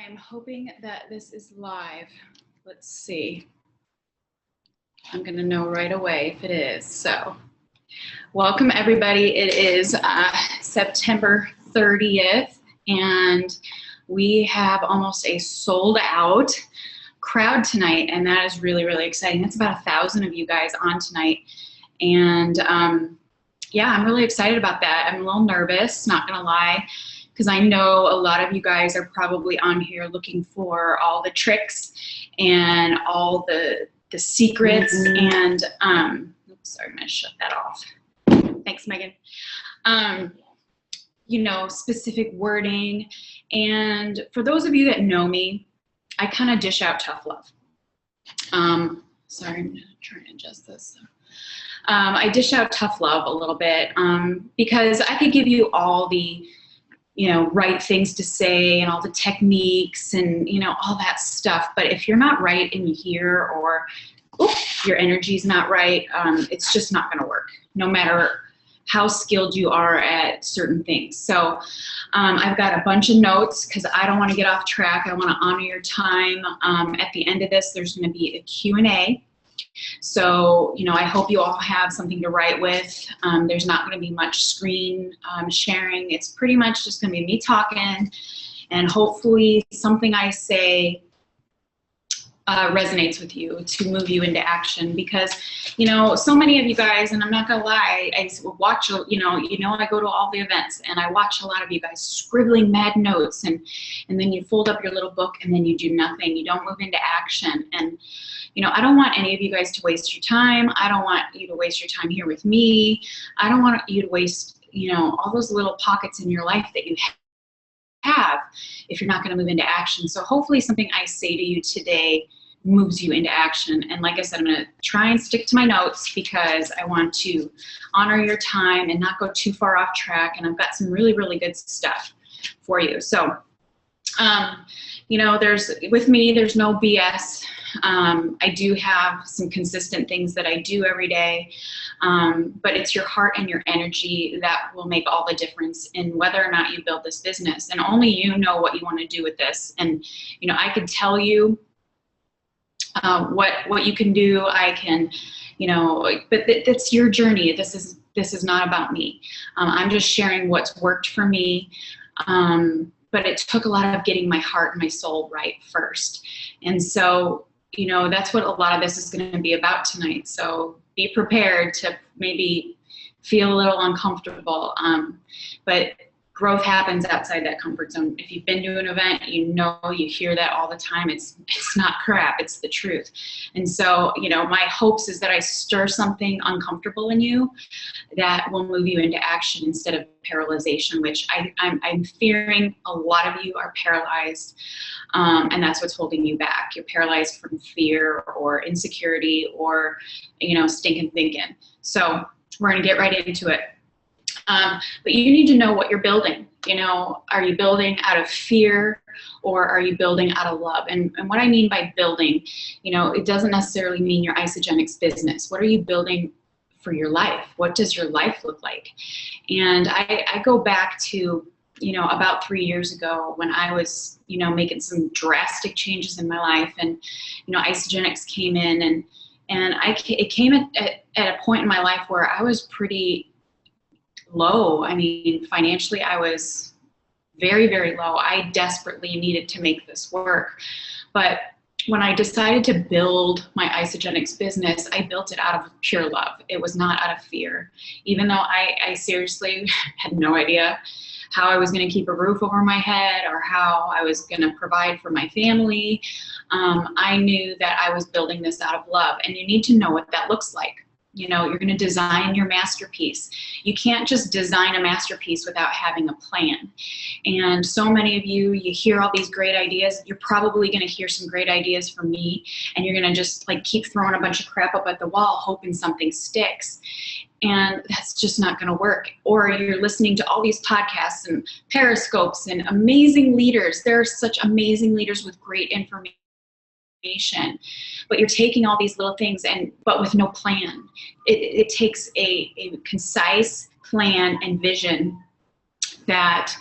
am hoping that this is live. Let's see. I'm going to know right away if it is. So, welcome everybody. It is September 30th, and we have almost a sold out crowd tonight, and that is really, really exciting. That's about 1,000 of you guys on tonight, and yeah, I'm really excited about that. I'm a little nervous, not going to lie, because I know a lot of you guys are probably on here looking for all the tricks and all the secrets and, oops, sorry, I'm gonna shut that off. Thanks, Megan. You know, specific wording. And for those of you that know me, I kind of dish out tough love. Sorry, I'm gonna try and adjust this. I dish out tough love a little bit because I could give you all the right things to say and all the techniques and, all that stuff. But if you're not right in here or your energy's not right, it's just not going to work, no matter how skilled you are at certain things. So I've got a bunch of notes because I don't want to get off track. I want to honor your time. At the end of this, there's going to be a Q&A. So, I hope you all have something to write with. There's not going to be much screen sharing. It's pretty much just going to be me talking, and hopefully something I say resonates with you to move you into action, because, so many of you guys, and I'm not going to lie, I watch, I go to all the events and I watch a lot of you guys scribbling mad notes, and then you fold up your little book and then you do nothing. You don't move into action. And I don't want any of you guys to waste your time. I don't want you to waste your time here with me. I don't want you to waste, all those little pockets in your life that you have if you're not going to move into action. So hopefully something I say to you today moves you into action. And like I said, I'm going to try and stick to my notes because I want to honor your time and not go too far off track. And I've got some really, really good stuff for you. So, with me, there's no BS. I do have some consistent things that I do every day, but it's your heart and your energy that will make all the difference in whether or not you build this business. And only you know what you want to do with this. And, I could tell you what you can do. I can, but that's your journey. This is not about me. I'm just sharing what's worked for me. But it took a lot of getting my heart and my soul right first. And so, that's what a lot of this is going to be about tonight. So be prepared to maybe feel a little uncomfortable. But growth happens outside that comfort zone. If you've been to an event, you hear that all the time. It's not crap, it's the truth. And so, my hopes is that I stir something uncomfortable in you that will move you into action instead of paralyzation, which I'm fearing a lot of you are paralyzed, and that's what's holding you back. You're paralyzed from fear or insecurity or, stinking thinking. So we're gonna get right into it. But you need to know what you're building. Are you building out of fear or are you building out of love? And what I mean by building, it doesn't necessarily mean your Isogenics business. What are you building for your life? What does your life look like? And I go back to, about 3 years ago when I was, making some drastic changes in my life, and, Isogenics came in, and it came at a point in my life where I was pretty low. I mean, financially, I was very, very low. I desperately needed to make this work. But when I decided to build my Isogenics business, I built it out of pure love. It was not out of fear. Even though I seriously had no idea how I was going to keep a roof over my head or how I was going to provide for my family, I knew that I was building this out of love. And you need to know what that looks like. You're going to design your masterpiece. You can't just design a masterpiece without having a plan. And so many of you hear all these great ideas. You're probably going to hear some great ideas from me, and you're going to just keep throwing a bunch of crap up at the wall, hoping something sticks. And that's just not going to work. Or you're listening to all these podcasts and periscopes and amazing leaders. There are such amazing leaders with great information. But you're taking all these little things but with no plan. It takes a concise plan and vision that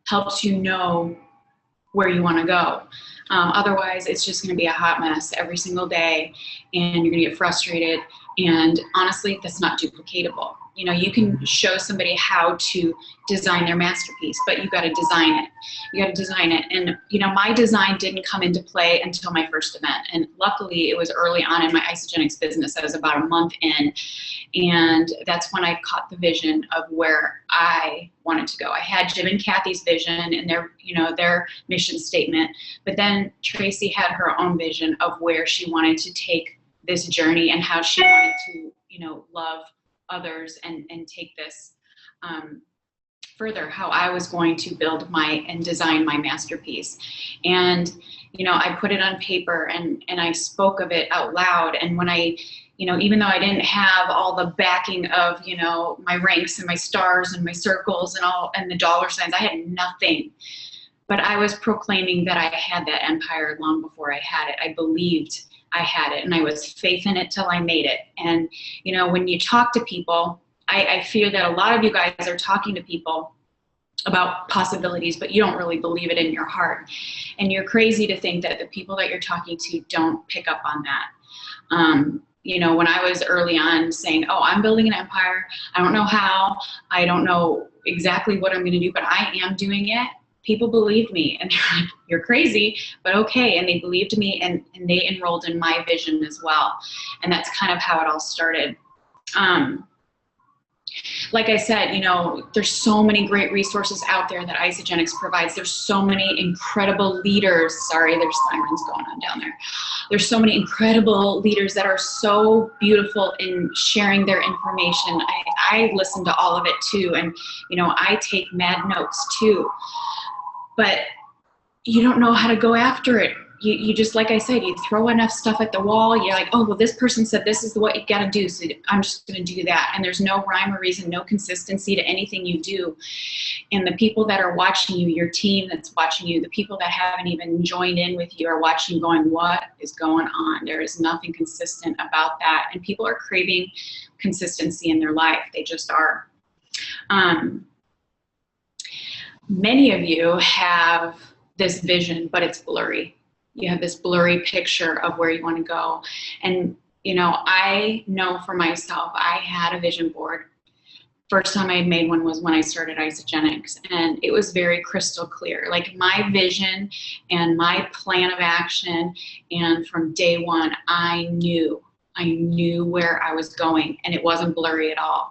helps you know where you want to go. Otherwise, it's just going to be a hot mess every single day, and you're going to get frustrated. And honestly, that's not duplicatable. You know, you can show somebody how to design their masterpiece, but you got to design it. You got to design it. And, you know, my design didn't come into play until my first event. And luckily, it was early on in my isogenics business. I was about a month in. And that's when I caught the vision of where I wanted to go. I had Jim and Kathy's vision and their, you know, their mission statement. But then Tracy had her own vision of where she wanted to take this journey and how she wanted to, you know, love others and take this further, how I was going to build my and design my masterpiece. And, you know, I put it on paper and I spoke of it out loud. And when I, you know, even though I didn't have all the backing of, you know, my ranks and my stars and my circles and all, and the dollar signs, I had nothing. But I was proclaiming that I had that empire long before I had it. I believed I had it, and I was faith in it till I made it. And, you know, when you talk to people, I fear that a lot of you guys are talking to people about possibilities, but you don't really believe it in your heart. And you're crazy to think that the people that you're talking to don't pick up on that. You know, when I was early on saying, oh, I'm building an empire, I don't know how, I don't know exactly what I'm going to do, but I am doing it. People believed me, and they're like, you're crazy, but okay. And they believed me, and they enrolled in my vision as well. And that's kind of how it all started. Like I said, you know, there's so many great resources out there that Isogenics provides. There's so many incredible leaders. Sorry, there's sirens going on down there. There's so many incredible leaders that are so beautiful in sharing their information. I listen to all of it too. And, you know, I take mad notes too. But you don't know how to go after it. You just, like I said, you throw enough stuff at the wall, you're like, oh, well, this person said this is what you got to do, so I'm just going to do that. And there's no rhyme or reason, no consistency to anything you do. And the people that are watching you, your team that's watching you, the people that haven't even joined in with you are watching going, what is going on? There is nothing consistent about that. And people are craving consistency in their life. They just are. Many of you have this vision, but it's blurry. You have this blurry picture of where you want to go. And, you know, I know for myself, I had a vision board. First time I made one was when I started Isogenics, and it was very crystal clear. Like my vision and my plan of action, and from day one, I knew where I was going, and it wasn't blurry at all.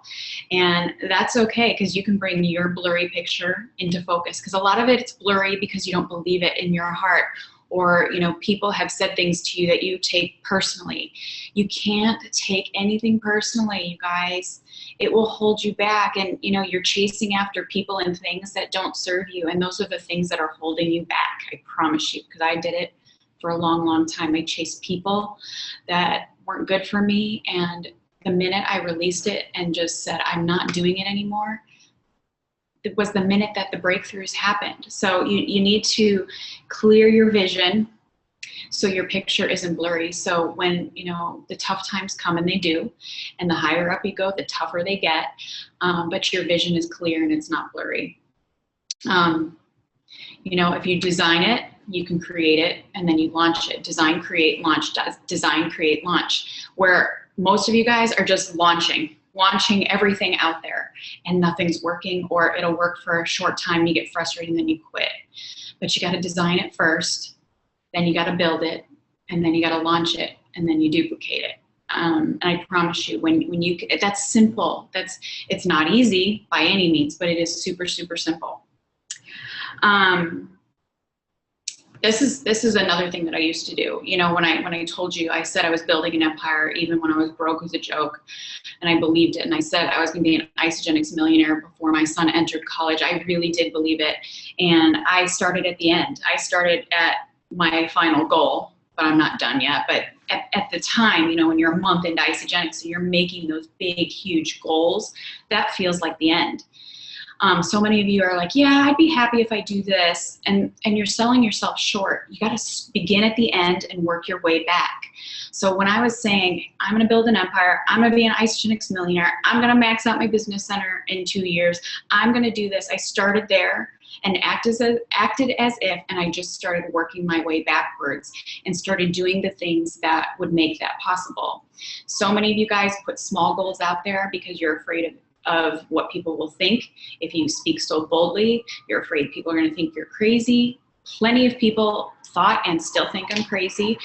And that's okay, because you can bring your blurry picture into focus, because a lot of it's blurry because you don't believe it in your heart, or, you know, people have said things to you that you take personally. You can't take anything personally, you guys. It will hold you back, and, you know, you're chasing after people and things that don't serve you, and those are the things that are holding you back, I promise you, because I did it for a long, long time. I chased people that weren't good for me, and the minute I released it and just said, I'm not doing it anymore, it was the minute that the breakthroughs happened. So you need to clear your vision so your picture isn't blurry. So when, you know, the tough times come, and they do, and the higher up you go, the tougher they get, but your vision is clear and it's not blurry. You know, if you design it, you can create it, and then you launch it. Design, create, launch, design, create, launch. Where most of you guys are just launching everything out there, and nothing's working, or it'll work for a short time, you get frustrated, and then you quit. But you got to design it first, then you got to build it, and then you got to launch it, and then you duplicate it. And I promise you, when you, that's simple. It's not easy by any means, but it is super, super simple. This is another thing that I used to do. You know, when I told you, I said I was building an empire even when I was broke as a joke, and I believed it. And I said I was going to be an Isogenics millionaire before my son entered college. I really did believe it, and I started at the end. I started at my final goal, but I'm not done yet. But at the time, you know, when you're a month into Isogenics, so you're making those big, huge goals, that feels like the end. So many of you are like, yeah, I'd be happy if I do this. And you're selling yourself short. You got to begin at the end and work your way back. So when I was saying, I'm going to build an empire, I'm going to be an Isagenix millionaire, I'm going to max out my business center in 2 years, I'm going to do this. I started there and acted as if, and I just started working my way backwards and started doing the things that would make that possible. So many of you guys put small goals out there because you're afraid of what people will think. If you speak so boldly, you're afraid people are going to think you're crazy. Plenty of people thought and still think I'm crazy.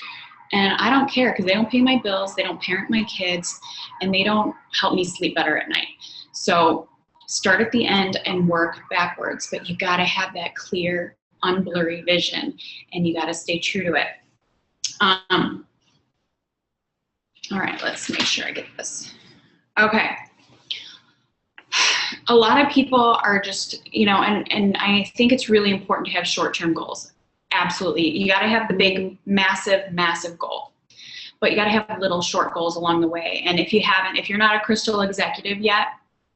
And I don't care because they don't pay my bills, they don't parent my kids, and they don't help me sleep better at night. So start at the end and work backwards, but you got to have that clear, unblurry vision, and you got to stay true to it. All right, let's make sure I get this. Okay. A lot of people are just, and I think it's really important to have short-term goals. Absolutely. You got to have the big, massive, massive goal, but you got to have little short goals along the way. And if you're not a crystal executive yet,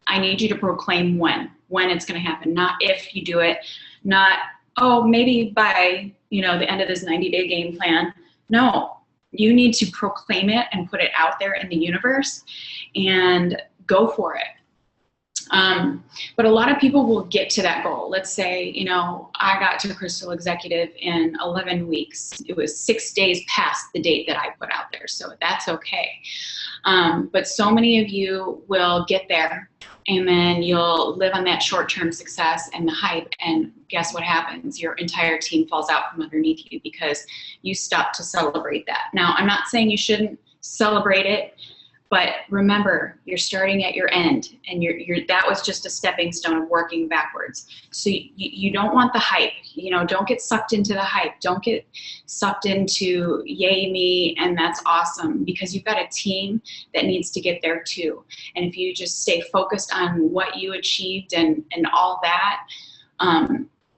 I need you to proclaim when it's going to happen, not if you do it, not, oh, maybe by, the end of this 90-day game plan. No, you need to proclaim it and put it out there in the universe and go for it. But a lot of people will get to that goal. Let's say, I got to Crystal Executive in 11 weeks. It was 6 days past the date that I put out there, so that's okay. But so many of you will get there, and then you'll live on that short-term success and the hype, and guess what happens? Your entire team falls out from underneath you because you stopped to celebrate that. Now, I'm not saying you shouldn't celebrate it, but remember, you're starting at your end, and that was just a stepping stone of working backwards. So you don't want the hype. Don't get sucked into the hype. Don't get sucked into yay me and that's awesome, because you've got a team that needs to get there too. And if you just stay focused on what you achieved and all that,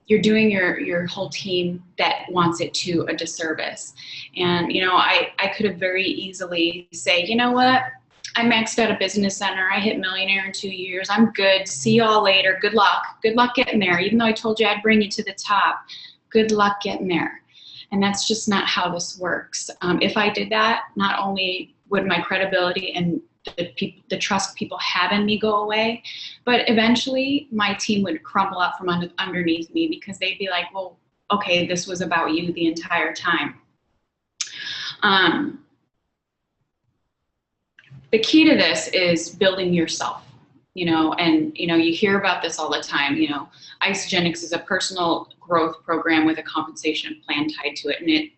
you're doing your whole team that wants it to a disservice. And I could have very easily say, you know what? I maxed out a business center. I hit millionaire in 2 years. I'm good. See y'all later. Good luck. Good luck getting there. Even though I told you I'd bring you to the top, good luck getting there. And that's just not how this works. If I did that, not only would my credibility and the trust people have in me go away, but eventually my team would crumble out from underneath me, because they'd be like, well, okay, this was about you the entire time. The key to this is building yourself, and you hear about this all the time. Isagenix is a personal growth program with a compensation plan tied to it, and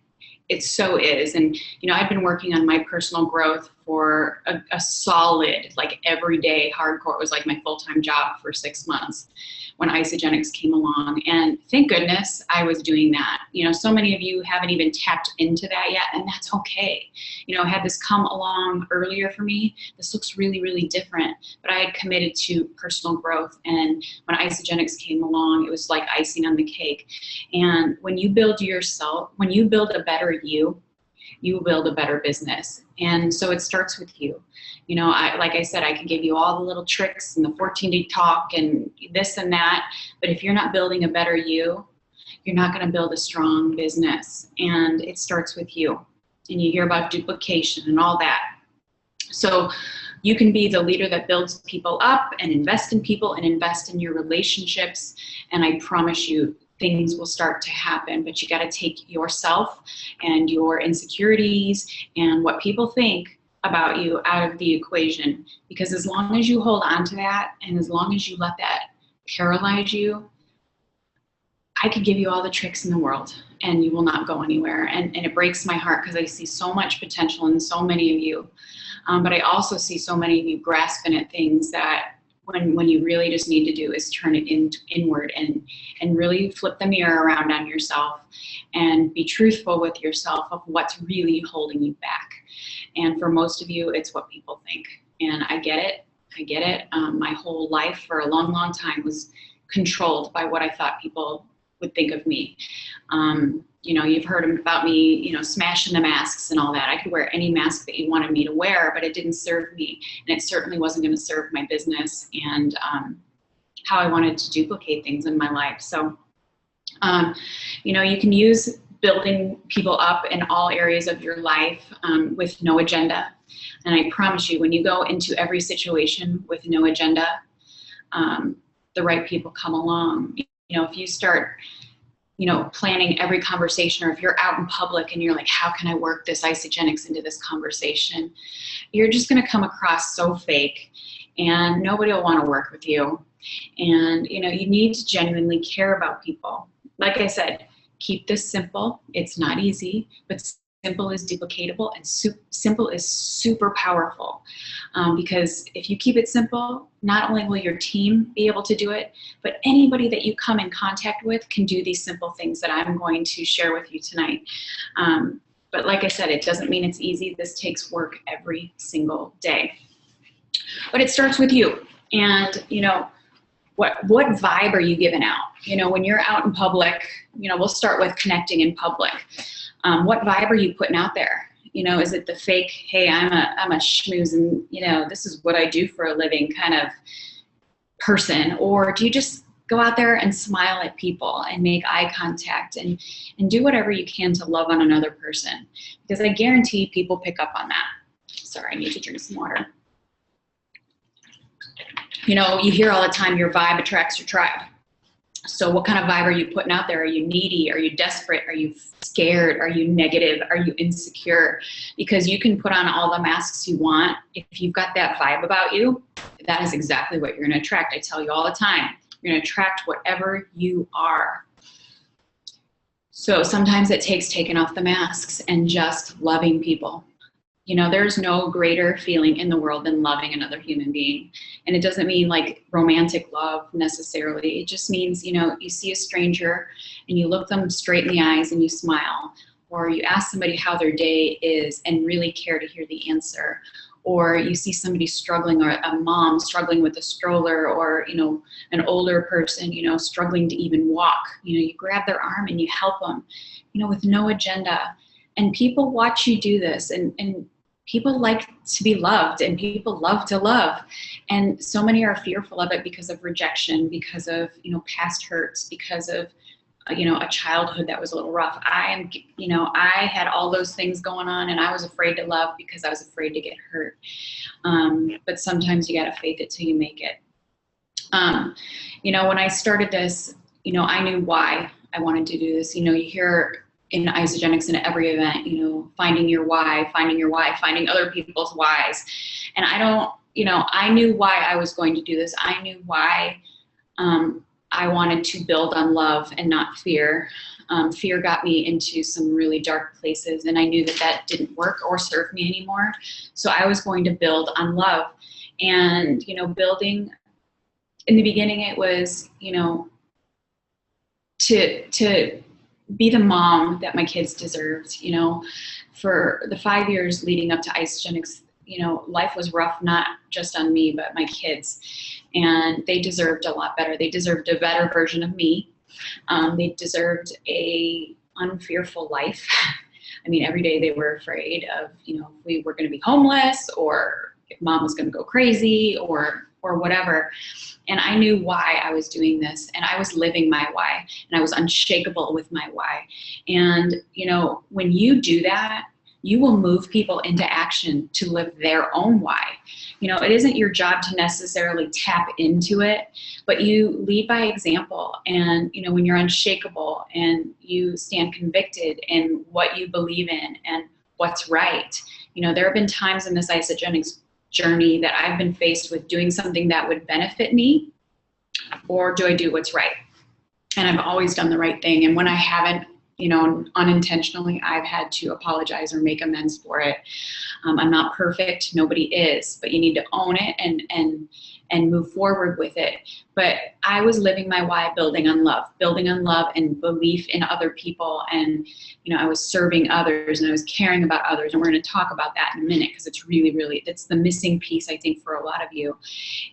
it so is. And I've been working on my personal growth for a solid, like every day hardcore. It was like my full-time job for 6 months when Isagenix came along, and thank goodness I was doing that. So many of you haven't even tapped into that yet, and that's okay. Had this come along earlier for me, this looks really, really different, but I had committed to personal growth, and when Isagenix came along, it was like icing on the cake. And when you build yourself, when you build a better you will build a better business. And so it starts with you. Like I said, I can give you all the little tricks and the 14-day talk and this and that, but if you're not building a better you're not going to build a strong business. And it starts with you. And you hear about duplication and all that. So you can be the leader that builds people up and invest in people and invest in your relationships. And I promise you, things will start to happen, but you got to take yourself and your insecurities and what people think about you out of the equation. Because as long as you hold on to that, and as long as you let that paralyze you, I could give you all the tricks in the world and you will not go anywhere. And it breaks my heart, because I see so much potential in so many of you. But I also see so many of you grasping at things that when you really just need to do is turn it inward and really flip the mirror around on yourself and be truthful with yourself of what's really holding you back. And for most of you, it's what people think. And I get it. My whole life for a long, long time was controlled by what I thought people would think of me. You've heard about me, smashing the masks and all that. I could wear any mask that you wanted me to wear, but it didn't serve me. And it certainly wasn't going to serve my business. And how I wanted to duplicate things in my life. So, you know, you can use building people up in all areas of your life with no agenda. And I promise you, when you go into every situation with no agenda, the right people come along. You know, if you start, you know, planning every conversation, or if you're out in public and you're like, how can I work this isogenics into this conversation? You're just going to come across so fake, and nobody will want to work with you. And, you know, you need to genuinely care about people. Like I said, keep this simple. It's not easy, but simple is duplicatable, and simple is super powerful. Because if you keep it simple, not only will your team be able to do it, but anybody that you come in contact with can do these simple things that I'm going to share with you tonight. But like I said, it doesn't mean it's easy. This takes work every single day. But it starts with you. And, you know, what vibe are you giving out? You know, when you're out in public, you know, we'll start with connecting in public. What vibe are you putting out there? You know, is it the fake, hey, I'm a schmooze and, you know, this is what I do for a living kind of person? Or do you just go out there and smile at people and make eye contact and do whatever you can to love on another person? Because I guarantee people pick up on that. Sorry, I need to drink some water. You know, you hear all the time, your vibe attracts your tribe. So what kind of vibe are you putting out there? Are you needy? Are you desperate? Are you scared? Are you negative? Are you insecure? Because you can put on all the masks you want. If you've got that vibe about you, that is exactly what you're going to attract. I tell you all the time, you're going to attract whatever you are. So sometimes it takes taking off the masks and just loving people. You know, there's no greater feeling in the world than loving another human being. And it doesn't mean like romantic love necessarily. It just means, you know, you see a stranger and you look them straight in the eyes and you smile, or you ask somebody how their day is and really care to hear the answer. Or you see somebody struggling, or a mom struggling with a stroller, or, you know, an older person, you know, struggling to even walk. You know, you grab their arm and you help them, you know, with no agenda. And people watch you do this, and people like to be loved, and people love to love. And so many are fearful of it because of rejection, because of, you know, past hurts, because of, you know, a childhood that was a little rough. You know, I had all those things going on, and I was afraid to love because I was afraid to get hurt. But sometimes you got to fake it till you make it. You know, when I started this, you know, I knew why I wanted to do this. You know, you hear in isogenics in every event, you know, finding your why, finding other people's whys. And I don't, you know, I knew why I was going to do this. I knew why I wanted to build on love and not fear. Fear got me into some really dark places, and I knew that that didn't work or serve me anymore. So I was going to build on love. And, you know, building, in the beginning, it was, you know, to be the mom that my kids deserved. You know, for the 5 years leading up to isogenics, you know, life was rough, not just on me, but my kids. And they deserved a lot better. They deserved a better version of me. They deserved a unfearful life. I mean, every day they were afraid of, you know, if we were going to be homeless, or if mom was going to go crazy, or whatever. And I knew why I was doing this, and I was living my why, and I was unshakable with my why. And, you know, when you do that, you will move people into action to live their own why. You know, it isn't your job to necessarily tap into it, but you lead by example. And, you know, when you're unshakable and you stand convicted in what you believe in and what's right, you know, there have been times in this isogenics journey that I've been faced with doing something that would benefit me, or do I do what's right? And I've always done the right thing. And when I haven't, you know, unintentionally, I've had to apologize or make amends for it. I'm not perfect. Nobody is, but you need to own it and move forward with it. But I was living my why, building on love and belief in other people. And, you know, I was serving others, and I was caring about others. And we're going to talk about that in a minute, because it's really, that's the missing piece, I think, for a lot of you.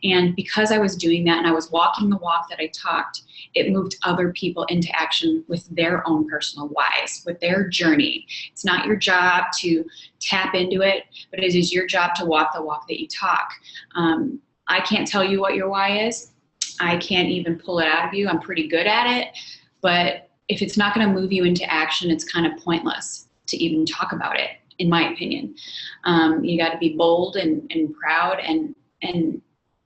And because I was doing that and I was walking the walk that I talked, it moved other people into action with their own personal whys, with their journey. It's not your job to tap into it, but it is your job to walk the walk that you talk. I can't tell you what your why is. I can't even pull it out of you. I'm pretty good at it, but if it's not going to move you into action, it's kind of pointless to even talk about it, in my opinion. You got to be bold and proud, and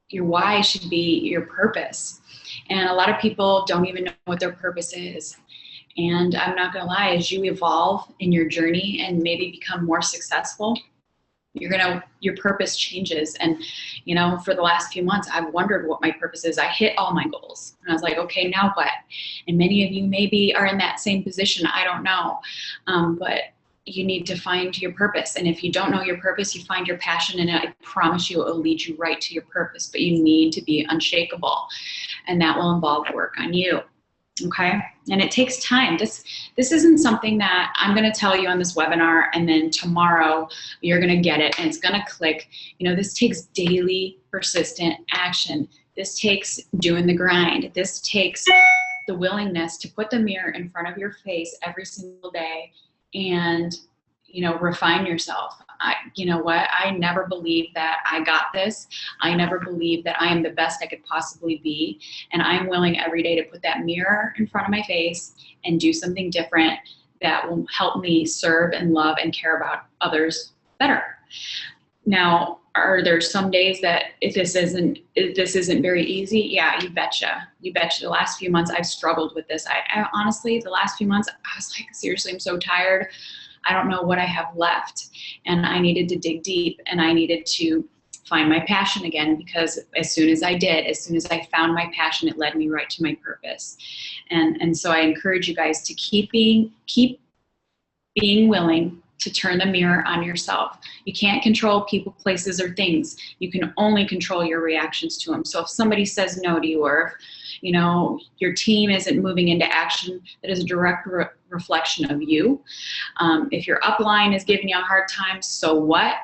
your why should be your purpose. And a lot of people don't even know what their purpose is. And I'm not going to lie, as you evolve in your journey and maybe become more successful, your purpose changes. And, you know, for the last few months, I've wondered what my purpose is. I hit all my goals and I was like, okay, now what? And many of you maybe are in that same position. I don't know. But you need to find your purpose. And if you don't know your purpose, you find your passion, and I promise you it will lead you right to your purpose, but you need to be unshakable, and that will involve work on you. Okay. And it takes time. This isn't something that I'm going to tell you on this webinar and then tomorrow you're going to get it and it's going to click. You know, this takes daily persistent action. This takes doing the grind. This takes the willingness to put the mirror in front of your face every single day and, you know, refine yourself. You know what? I never believed that I got this. I never believed that I am the best I could possibly be. And I'm willing every day to put that mirror in front of my face and do something different that will help me serve and love and care about others better. Now, are there some days that if this isn't very easy? Yeah, you betcha. You betcha. The last few months I've struggled with this. I honestly, the last few months, I was like, seriously, I'm so tired. I don't know what I have left. And I needed to dig deep, and I needed to find my passion again, because as soon as I found my passion, it led me right to my purpose. And so I encourage you guys to keep being willing to turn the mirror on yourself. You can't control people, places, or things. You can only control your reactions to them. So if somebody says no to you, or if, you know, your team isn't moving into action, that is a direct reflection of you. If your upline is giving you a hard time, so what?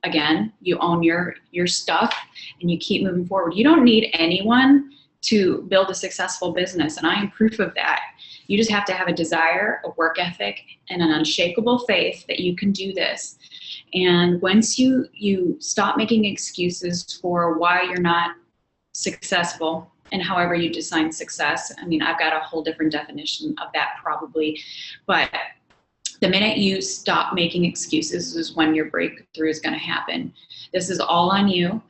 Again, you own your stuff and you keep moving forward. You don't need anyone to build a successful business, and I am proof of that. You just have to have a desire, a work ethic, and an unshakable faith that you can do this. And once you stop making excuses for why you're not successful, and however you define success, I mean, I've got a whole different definition of that probably, but the minute you stop making excuses is when your breakthrough is going to happen. This is all on you.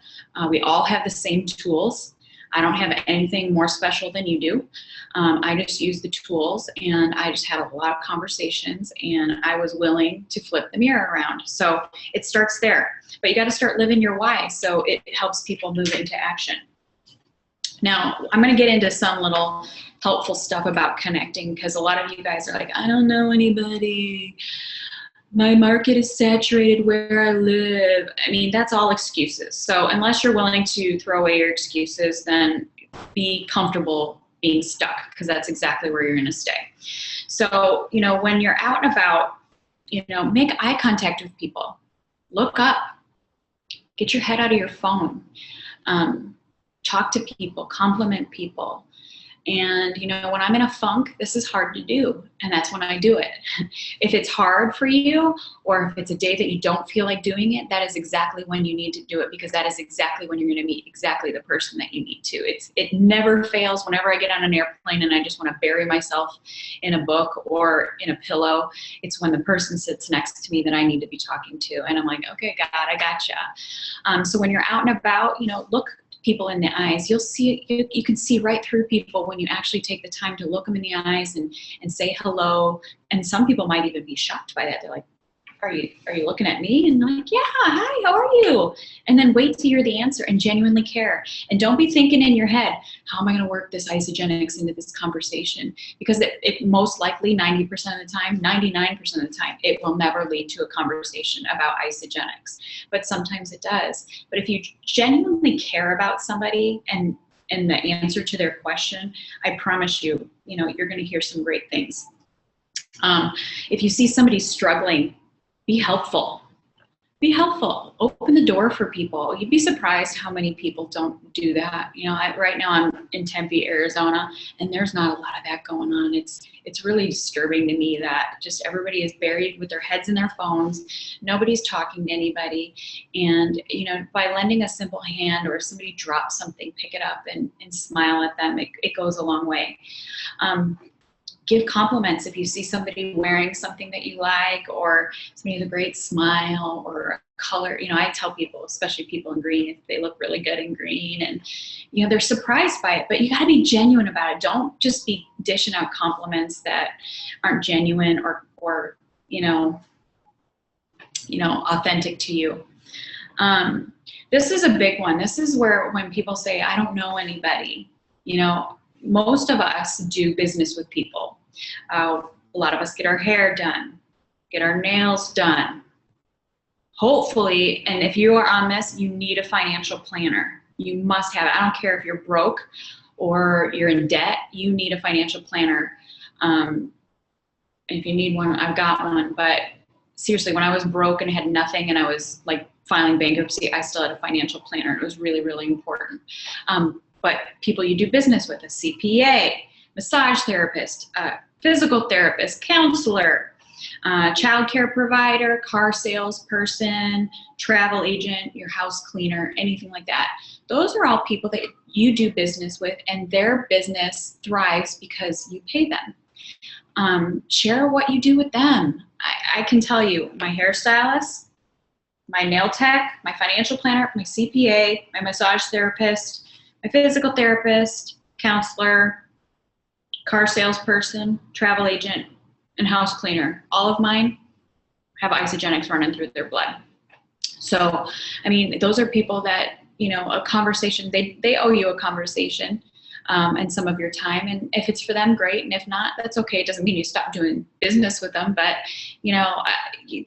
We all have the same tools. I don't have anything more special than you do. I just use the tools, and I just had a lot of conversations, and I was willing to flip the mirror around. So it starts there, but you got to start living your why, so it helps people move into action. Now, I'm going to get into some little helpful stuff about connecting, because a lot of you guys are like, I don't know anybody. My market is saturated where I live. I mean, that's all excuses. So unless you're willing to throw away your excuses, then be comfortable being stuck, because that's exactly where you're going to stay. So, you know, when you're out and about, you know, make eye contact with people. Look up. Get your head out of your phone. Talk to people, compliment people. And, you know, when I'm in a funk, this is hard to do. And that's when I do it. If it's hard for you, or if it's a day that you don't feel like doing it, that is exactly when you need to do it, because that is exactly when you're going to meet exactly the person that you need to. It never fails. Whenever I get on an airplane and I just want to bury myself in a book or in a pillow, it's when the person sits next to me that I need to be talking to. And I'm like, okay, God, I gotcha. So when you're out and about, you know, look people in the eyes. You'll see, you can see right through people when you actually take the time to look them in the eyes and say hello. And some people might even be shocked by that. They're like, are you looking at me? And I'm like, yeah, hi, how are you? And then wait to hear the answer and genuinely care. And don't be thinking in your head, how am I going to work this isogenics into this conversation? Because it most likely 90% of the time, 99% of the time, it will never lead to a conversation about isogenics. But sometimes it does. But if you genuinely care about somebody and the answer to their question, I promise you, you know, you're going to hear some great things. If you see somebody struggling, be helpful. be helpful, open the door for people. You'd be surprised how many people don't do that. You know, right now I'm in Tempe, Arizona, and there's not a lot of that going on. It's really disturbing to me that just everybody is buried with their heads in their phones. Nobody's talking to anybody. And, you know, by lending a simple hand, or if somebody drops something, pick it up and smile at them. It goes a long way. Give compliments if you see somebody wearing something that you like, or somebody with a great smile or a color. You know, I tell people, especially people in green, if they look really good in green, and, you know, they're surprised by it, but you got to be genuine about it. Don't just be dishing out compliments that aren't genuine or you know, authentic to you. This is a big one. This is where when people say, I don't know anybody, you know, most of us do business with people. A lot of us get our hair done, get our nails done. Hopefully, and if you are on this, you need a financial planner. You must have it. I don't care if you're broke or you're in debt, you need a financial planner. If you need one, I've got one. But seriously, when I was broke and had nothing and I was like filing bankruptcy, I still had a financial planner. It was really, really important. But people you do business with, a CPA, massage therapist, physical therapist, counselor, child care provider, car salesperson, travel agent, your house cleaner, anything like that. Those are all people that you do business with, and their business thrives because you pay them. Share what you do with them. I can tell you, my hairstylist, my nail tech, my financial planner, my CPA, my massage therapist, my physical therapist, counselor, car salesperson, travel agent, and house cleaner. All of mine have isogenics running through their blood. So, I mean, those are people that, you know, a conversation, they owe you a conversation and some of your time. And if it's for them, great. And if not, that's okay. It doesn't mean you stop doing business with them. But, you know,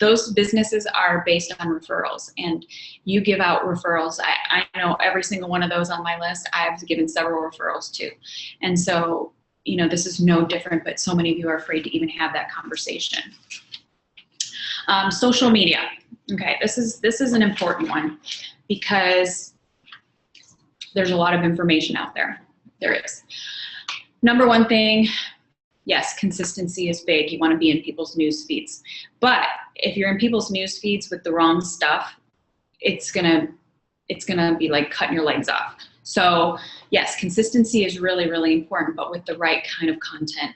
those businesses are based on referrals, and you give out referrals. I know every single one of those on my list, I've given several referrals to. And so, you know, this is no different, but so many of you are afraid to even have that conversation. Social media. Okay, this is an important one because there's a lot of information out there. There is. Number one thing, yes, consistency is big. You want to be in people's news feeds. But if you're in people's news feeds with the wrong stuff, it's gonna be like cutting your legs off. So yes, consistency is really, really important, but with the right kind of content.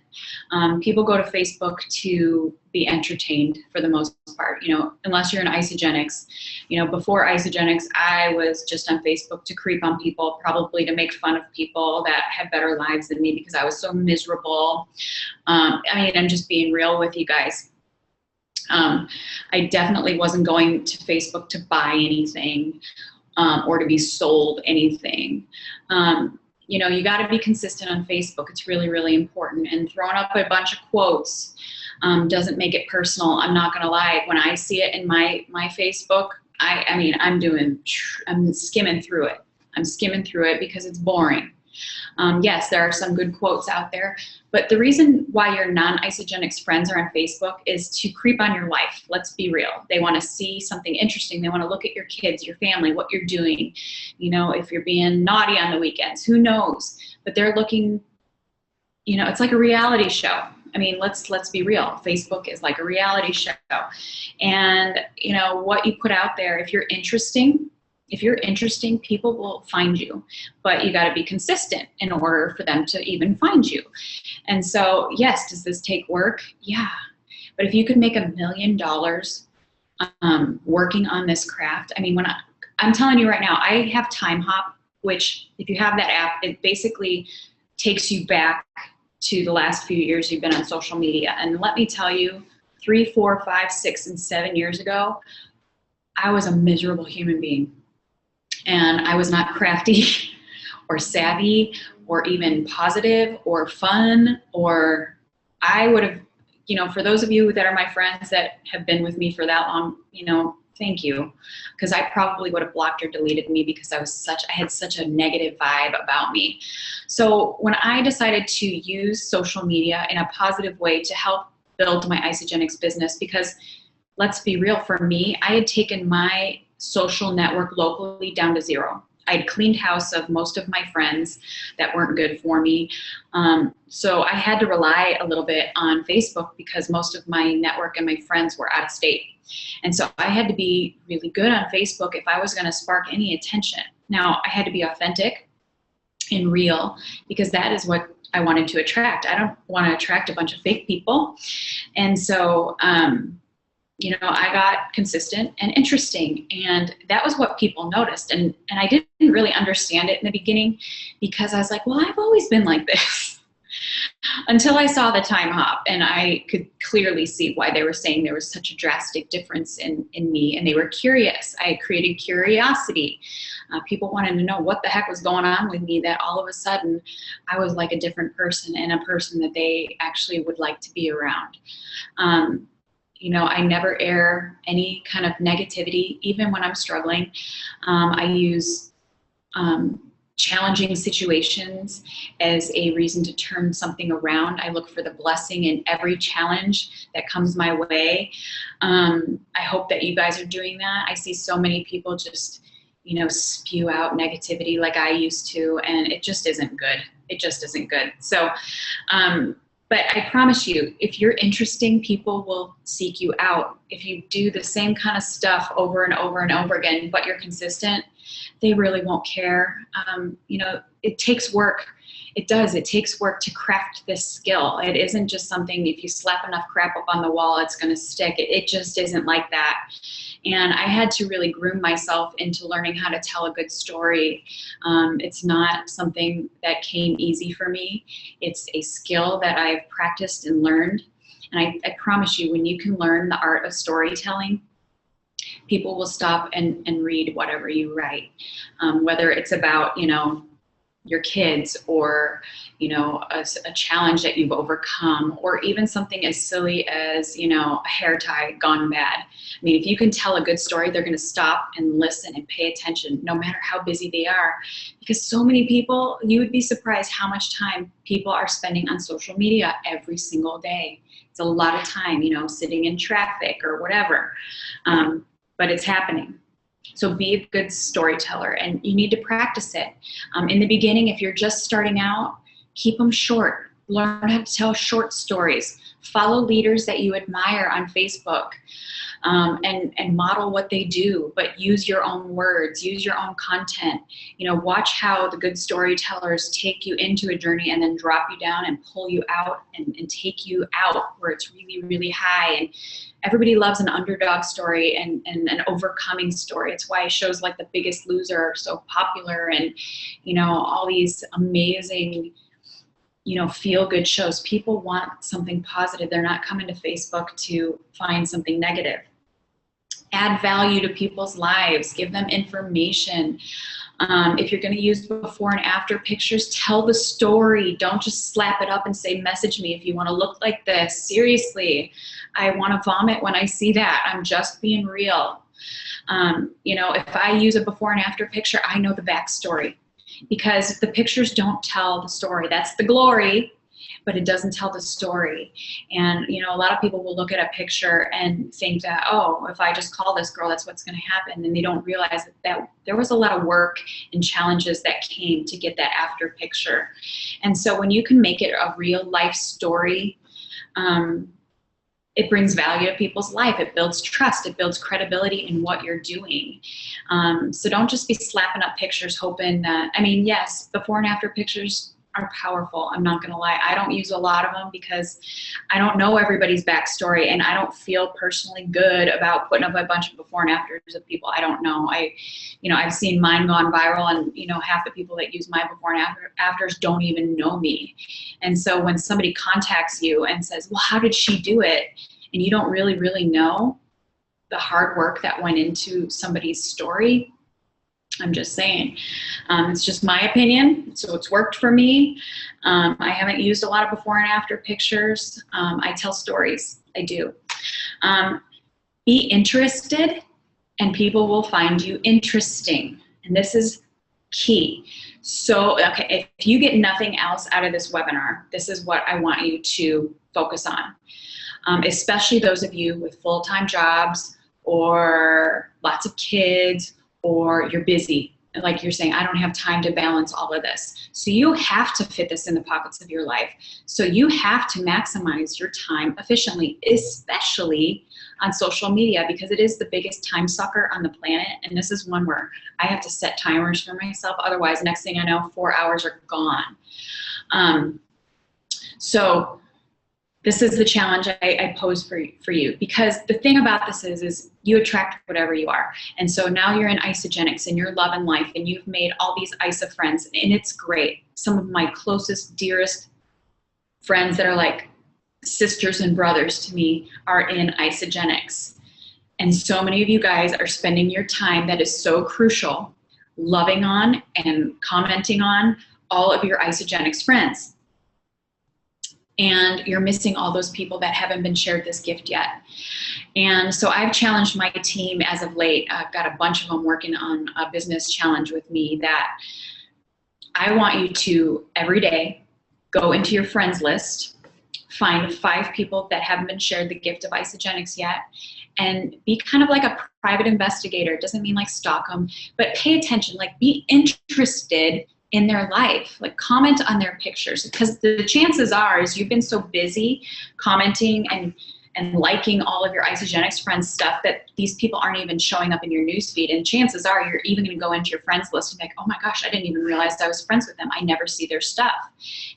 People go to Facebook to be entertained for the most part, you know, unless you're in isogenics. You know, before isogenics, I was just on Facebook to creep on people, probably to make fun of people that had better lives than me because I was so miserable. I mean, I'm just being real with you guys. I definitely wasn't going to Facebook to buy anything. Or to be sold anything. You know, you got to be consistent on Facebook. It's really, really important. And throwing up a bunch of quotes doesn't make it personal. I'm not going to lie. When I see it in my Facebook, I mean, I'm skimming through it. I'm skimming through it because it's boring. Yes, there are some good quotes out there, but the reason why your non-isogenics friends are on Facebook is to creep on your life. Let's be real. They want to see something interesting. They want to look at your kids, your family, what you're doing. You know, if you're being naughty on the weekends, who knows? But they're looking, you know, it's like a reality show. I mean, let's be real. Facebook is like a reality show. And, you know, what you put out there, if you're interesting, people will find you, but you got to be consistent in order for them to even find you. And so, yes, does this take work? Yeah. But if you could make $1 million working on this craft, I mean, I'm telling you right now, I have Time Hop, which if you have that app, it basically takes you back to the last few years you've been on social media. And let me tell you, 3, 4, 5, 6, and 7 years ago, I was a miserable human being. And I was not crafty or savvy or even positive or fun, or I would have, you know, for those of you that are my friends that have been with me for that long, you know, thank you. Because I probably would have blocked or deleted me because I had such a negative vibe about me. So when I decided to use social media in a positive way to help build my isogenics business, because let's be real, for me, I had taken my social network locally down to zero. I'd cleaned house of most of my friends that weren't good for me. So I had to rely a little bit on Facebook because most of my network and my friends were out of state. And so I had to be really good on Facebook if I was going to spark any attention. Now, I had to be authentic and real because that is what I wanted to attract. I don't want to attract a bunch of fake people. And so, I got consistent and interesting, and that was what people noticed. And I didn't really understand it in the beginning because I was like, well, I've always been like this until I saw the time hop, and I could clearly see why they were saying there was such a drastic difference in me, and they were curious. I created curiosity. People wanted to know what the heck was going on with me, that all of a sudden I was like a different person and a person that they actually would like to be around. I never air any kind of negativity, even when I'm struggling. I use challenging situations as a reason to turn something around. I look for the blessing in every challenge that comes my way. I hope that you guys are doing that. I see so many people just, spew out negativity like I used to, and it just isn't good. It just isn't good. So, but I promise you, if you're interesting, people will seek you out. If you do the same kind of stuff over and over and over again, but you're consistent, they really won't care. It takes work. It does. It takes work to craft this skill. It isn't just something, if you slap enough crap up on the wall, it's going to stick. It just isn't like that. And I had to really groom myself into learning how to tell a good story. It's not something that came easy for me. It's a skill that I've practiced and learned. And I promise you, when you can learn the art of storytelling, people will stop and read whatever you write, whether it's about, your kids or, a challenge that you've overcome, or even something as silly as, a hair tie gone bad. I mean, if you can tell a good story, they're going to stop and listen and pay attention, no matter how busy they are. Because so many people, you would be surprised how much time people are spending on social media every single day. It's a lot of time, sitting in traffic or whatever. But it's happening. So be a good storyteller, and you need to practice it. In the beginning, if you're just starting out, keep them short. Learn how to tell short stories. Follow leaders that you admire on Facebook, and model what they do, but use your own words, use your own content. Watch how the good storytellers take you into a journey and then drop you down and pull you out and take you out where it's really, really high. And everybody loves an underdog story and an overcoming story. It's why shows like The Biggest Loser are so popular, and all these amazing feel-good shows. People want something positive. They're not coming to Facebook to find something negative. Add value to people's lives. Give them information. If you're going to use before and after pictures, tell the story. Don't just slap it up and say, message me if you want to look like this. Seriously, I want to vomit when I see that. I'm just being real. If I use a before and after picture, I know the backstory. Because the pictures don't tell the story. That's the glory, but it doesn't tell the story. And, a lot of people will look at a picture and think that, oh, if I just call this girl, that's what's going to happen. And they don't realize that there was a lot of work and challenges that came to get that after picture. And so when you can make it a real life story, it brings value to people's life. It builds trust. It builds credibility in what you're doing. So don't just be slapping up pictures hoping that, yes, before and after pictures are powerful. I'm not going to lie. I don't use a lot of them because I don't know everybody's backstory, and I don't feel personally good about putting up a bunch of before and afters of people I don't know. I've seen mine gone viral, and half the people that use my before and afters don't even know me. And so when somebody contacts you and says, well, how did she do it? And you don't really, really know the hard work that went into somebody's story, I'm just saying. It's just my opinion, so it's worked for me. I haven't used a lot of before and after pictures. I tell stories, I do. Be interested, and people will find you interesting. And this is key. So, okay, if you get nothing else out of this webinar, this is what I want you to focus on. especially those of you with full-time jobs or lots of kids, or you're busy. Like you're saying, I don't have time to balance all of this. So you have to fit this in the pockets of your life. So you have to maximize your time efficiently, especially on social media, because it is the biggest time sucker on the planet. And this is one where I have to set timers for myself. Otherwise, next thing I know, 4 hours are gone. So this is the challenge I pose for you, because the thing about this is you attract whatever you are. And so now you're in isogenics and you're loving life and you've made all these ISO friends, and it's great. Some of my closest, dearest friends that are like sisters and brothers to me are in isogenics. And so many of you guys are spending your time that is so crucial loving on and commenting on all of your isogenics friends. And you're missing all those people that haven't been shared this gift yet. And so I've challenged my team as of late. I've got a bunch of them working on a business challenge with me, that I want you to every day go into your friends list, find 5 people that haven't been shared the gift of isogenics yet, and be kind of like a private investigator. It doesn't mean like stalk them, but pay attention, like be interested in their life, like comment on their pictures, because the chances are is you've been so busy commenting and liking all of your isogenics friends stuff that these people aren't even showing up in your newsfeed. And chances are you're even going to go into your friends list and be like, oh my gosh, I didn't even realize I was friends with them. I never see their stuff.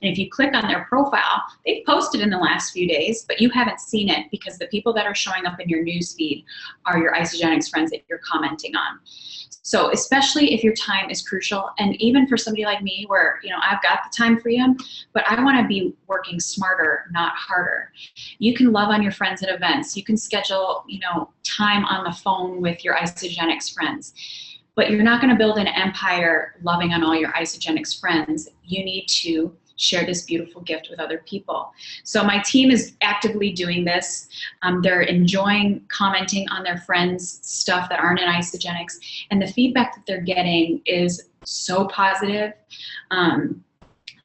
And if you click on their profile, they've posted in the last few days, but you haven't seen it because the people that are showing up in your newsfeed are your isogenics friends that you're commenting on. So especially if your time is crucial, and even for somebody like me where, you know, I've got the time freedom, but I want to be working smarter, not harder. You can love on your friends at events. You can schedule, you know, time on the phone with your isogenics friends, but you're not going to build an empire loving on all your isogenics friends. You need to share this beautiful gift with other people. So my team is actively doing this. They're enjoying commenting on their friends' stuff that aren't in isogenics, and the feedback that they're getting is so positive.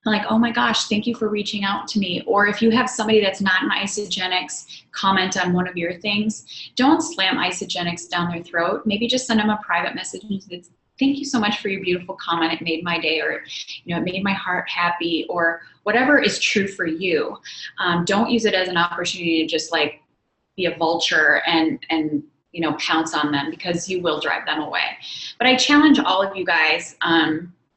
Like, oh my gosh, thank you for reaching out to me. Or if you have somebody that's not in isogenics comment on one of your things, don't slam isogenics down their throat. Maybe just send them a private message that's, thank you so much for your beautiful comment. It made my day, or, you know, it made my heart happy, or whatever is true for you. Don't use it as an opportunity to just like be a vulture and you know, pounce on them, because you will drive them away. But I challenge all of you guys,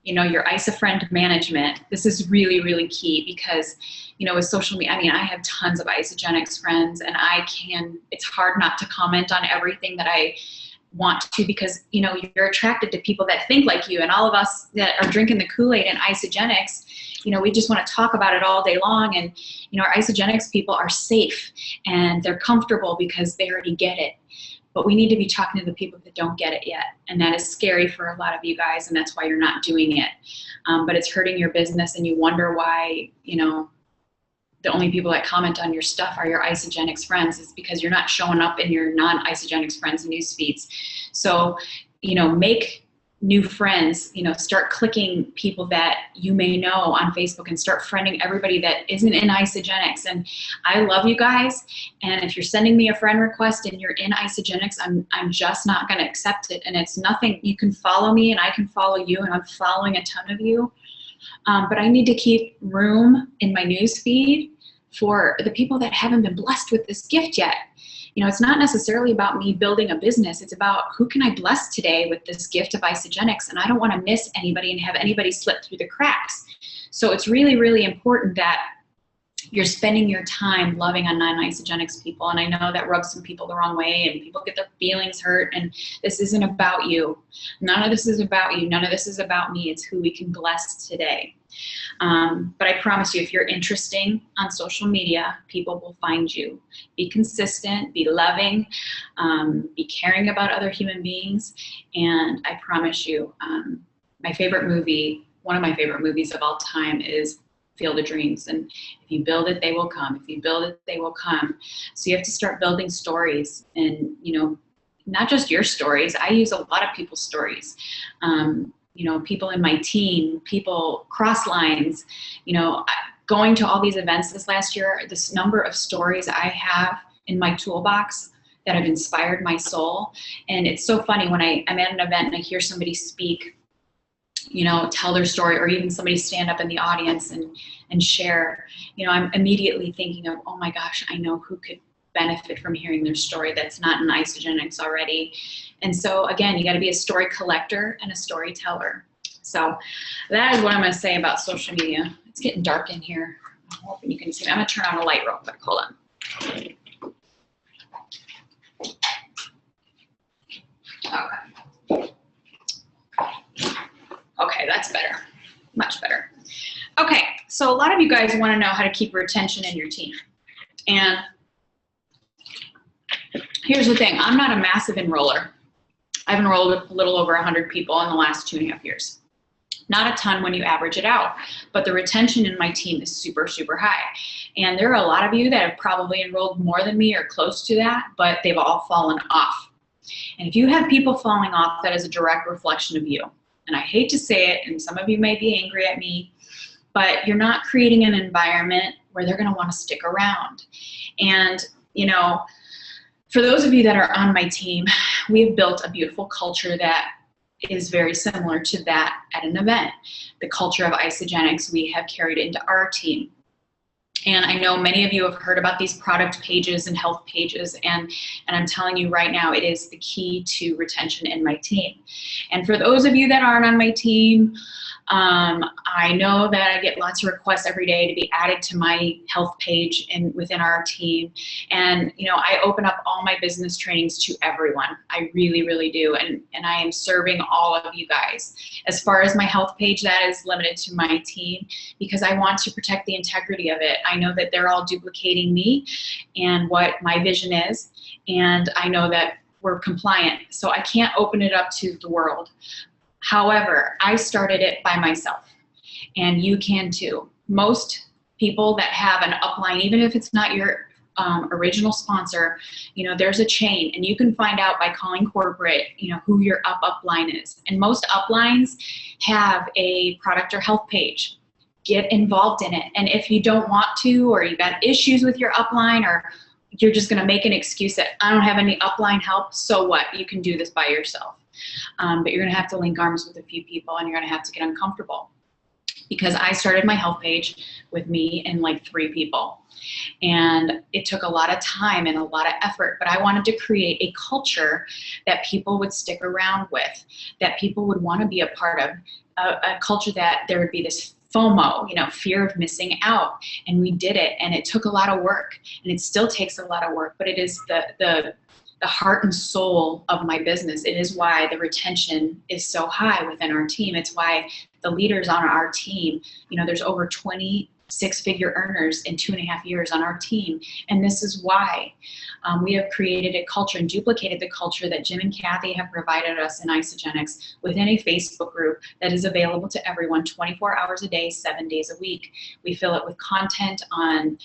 you know, your ISO-friend management. This is really, really key, because, you know, with social media, I mean, I have tons of isogenics friends, and it's hard not to comment on everything that I want to, because, you know, you're attracted to people that think like you, and all of us that are drinking the Kool-Aid and isogenics, you know, we just want to talk about it all day long. And, you know, our isogenics people are safe and they're comfortable because they already get it. But we need to be talking to the people that don't get it yet. And that is scary for a lot of you guys, and that's why you're not doing it. But it's hurting your business, and you wonder why, you know, the only people that comment on your stuff are your isogenics friends, is because you're not showing up in your non-isogenics friends news feeds. So, you know, make new friends, you know, start clicking people that you may know on Facebook, and start friending everybody that isn't in isogenics. And I love you guys. And if you're sending me a friend request and you're in isogenics, I'm just not going to accept it. And it's nothing, you can follow me and I can follow you, and I'm following a ton of you. But I need to keep room in my news feed for the people that haven't been blessed with this gift yet. You know, it's not necessarily about me building a business. It's about who can I bless today with this gift of isogenics, and I don't want to miss anybody and have anybody slip through the cracks. So it's really, really important that you're spending your time loving on non-isogenics people. And I know that rubs some people the wrong way, and people get their feelings hurt, and this isn't about you. None of this is about you. None of this is about me. It's who we can bless today. But I promise you, if you're interesting on social media, people will find you. Be consistent, be loving, be caring about other human beings. And I promise you, my favorite movie, one of my favorite movies of all time, is Field of Dreams. And if you build it, they will come. If you build it, they will come. So you have to start building stories, and, you know, not just your stories. I use a lot of people's stories. You know, people in my team, people cross lines, you know, going to all these events this last year, this number of stories I have in my toolbox that have inspired my soul. And it's so funny when I'm at an event and I hear somebody speak, you know, tell their story, or even somebody stand up in the audience and share, you know, I'm immediately thinking of, oh my gosh, I know who could benefit from hearing their story that's not in Isagenix already. And so again, you got to be a story collector and a storyteller. So that is what I'm going to say about social media. It's getting dark in here. I'm hoping you can see me. I'm going to turn on a light real quick. Hold on. Okay. Okay, that's better. Much better. Okay, so a lot of you guys want to know how to keep retention in your team. And here's the thing. I'm not a massive enroller. I've enrolled a little over 100 people in the last 2.5 years. Not a ton when you average it out, but the retention in my team is super, super high. And there are a lot of you that have probably enrolled more than me or close to that, but they've all fallen off. And if you have people falling off, that is a direct reflection of you. And I hate to say it, and some of you may be angry at me, but you're not creating an environment where they're going to want to stick around. And, you know, for those of you that are on my team, we have built a beautiful culture that is very similar to that at an event. The culture of Isagenix we have carried into our team. And I know many of you have heard about these product pages and health pages, and I'm telling you right now, it is the key to retention in my team. And for those of you that aren't on my team, I know that I get lots of requests every day to be added to my health page and within our team. And, you know, I open up all my business trainings to everyone. I really, really do. And I am serving all of you guys. As far as my health page, that is limited to my team because I want to protect the integrity of it. I know that they're all duplicating me and what my vision is. And I know that we're compliant. So I can't open it up to the world. However, I started it by myself, and you can too. Most people that have an upline, even if it's not your original sponsor, you know, there's a chain, and you can find out by calling corporate, you know, who your upline is. And most uplines have a product or health page. Get involved in it. And if you don't want to, or you've got issues with your upline, or you're just going to make an excuse that I don't have any upline help, so what? You can do this by yourself. But you're going to have to link arms with a few people, and you're going to have to get uncomfortable. Because I started my health page with me and like 3 people. And it took a lot of time and a lot of effort, but I wanted to create a culture that people would stick around with, that people would want to be a part of, a culture that there would be this FOMO, you know, fear of missing out. And we did it, and it took a lot of work, and it still takes a lot of work, but it is the heart and soul of my business. It is why the retention is so high within our team. It's why the leaders on our team, you know, there's over 20 6-figure earners in 2.5 years on our team. And this is why we have created a culture and duplicated the culture that Jim and Kathy have provided us in Isagenix within a Facebook group that is available to everyone 24 hours a day, 7 days a week. We fill it with content on,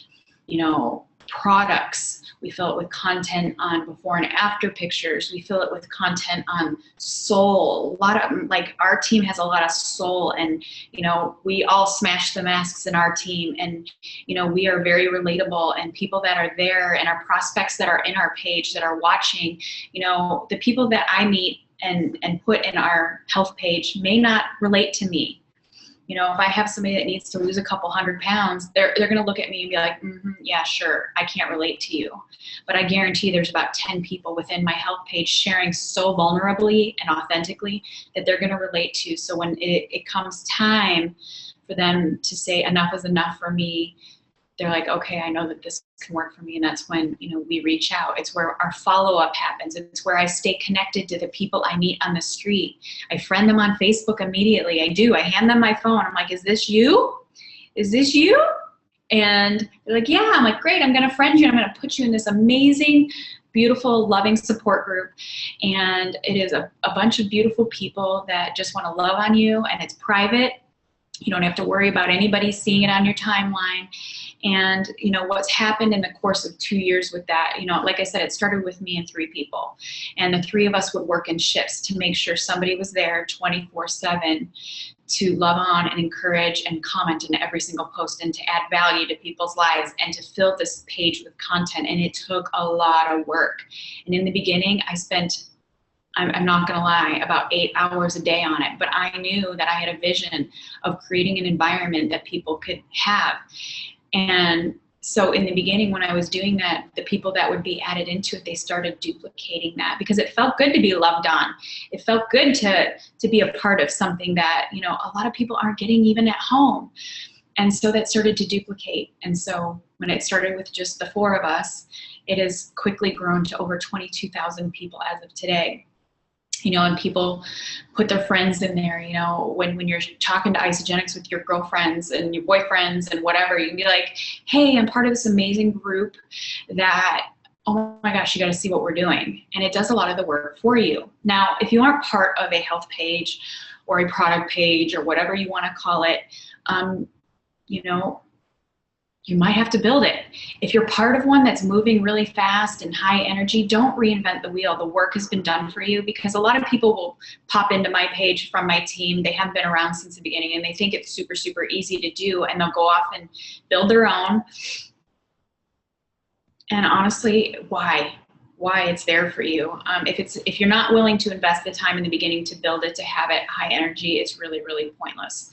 you know, products. We fill it with content on before and after pictures. We fill it with content on soul. A lot of, like, our team has a lot of soul, and, you know, we all smash the masks in our team, and, you know, we are very relatable, and people that are there and our prospects that are in our page that are watching, you know, the people that I meet and put in our health page may not relate to me. You know, if I have somebody that needs to lose a couple 100 pounds, they're going to look at me and be like, yeah, sure, I can't relate to you. But I guarantee there's about 10 people within my health page sharing so vulnerably and authentically that they're going to relate to. So when it comes time for them to say enough is enough for me, they're like, okay, I know that this can work for me. And that's when, you know, we reach out. It's where our follow-up happens. It's where I stay connected to the people I meet on the street. I friend them on Facebook immediately. I do. I hand them my phone. I'm like, is this you? Is this you? And they're like, yeah. I'm like, great. I'm going to friend you. I'm going to put you in this amazing, beautiful, loving support group. And it is a bunch of beautiful people that just want to love on you. And it's private. You don't have to worry about anybody seeing it on your timeline. And, you know, what's happened in the course of 2 years with that, you know, like I said, it started with me and 3 people. And the 3 of us would work in shifts to make sure somebody was there 24/7 to love on and encourage and comment in every single post and to add value to people's lives and to fill this page with content. And it took a lot of work. And in the beginning, I spent, I'm not gonna lie, about 8 hours a day on it, but I knew that I had a vision of creating an environment that people could have. And so in the beginning, when I was doing that, the people that would be added into it, they started duplicating that because it felt good to be loved on. It felt good to be a part of something that, you know, a lot of people aren't getting even at home. And so that started to duplicate. And so when it started with just the 4 of us, it has quickly grown to over 22,000 people as of today. You know, and people put their friends in there, you know, when you're talking to Isogenics with your girlfriends and your boyfriends and whatever, you can be like, hey, I'm part of this amazing group that, oh my gosh, you got to see what we're doing. And it does a lot of the work for you. Now, if you aren't part of a health page or a product page or whatever you want to call it, you know, you might have to build it. If you're part of one that's moving really fast and high energy, don't reinvent the wheel. The work has been done for you, because a lot of people will pop into my page from my team. They haven't been around since the beginning and they think it's super, super easy to do, and they'll go off and build their own. And honestly, why it's there for you. If you're not willing to invest the time in the beginning to build it, to have it high energy, it's really, really pointless.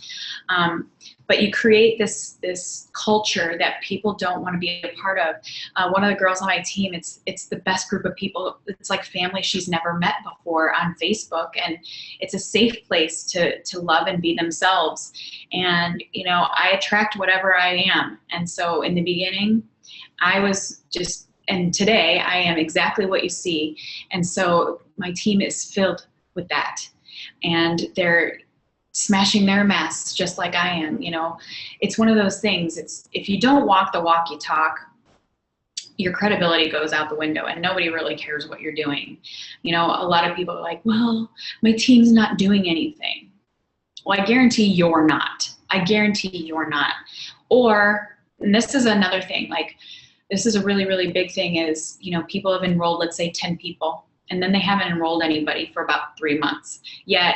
But you create this culture that people don't want to be a part of. One of the girls on my team, it's the best group of people. It's like family she's never met before on Facebook, and it's a safe place to love and be themselves. And you know, I attract whatever I am. And so in the beginning, I was just, and today I am exactly what you see. And so my team is filled with that, and they're smashing their masks just like I am. You know, it's one of those things. It's, if you don't walk the walk you talk, your credibility goes out the window and nobody really cares what you're doing. You know, a lot of people are like, well, my team's not doing anything. Well, I guarantee you're not. I guarantee you're not. Or, and this is another thing, like, this is a really, really big thing is, you know, people have enrolled, let's say 10 people, and then they haven't enrolled anybody for about 3 months. Yet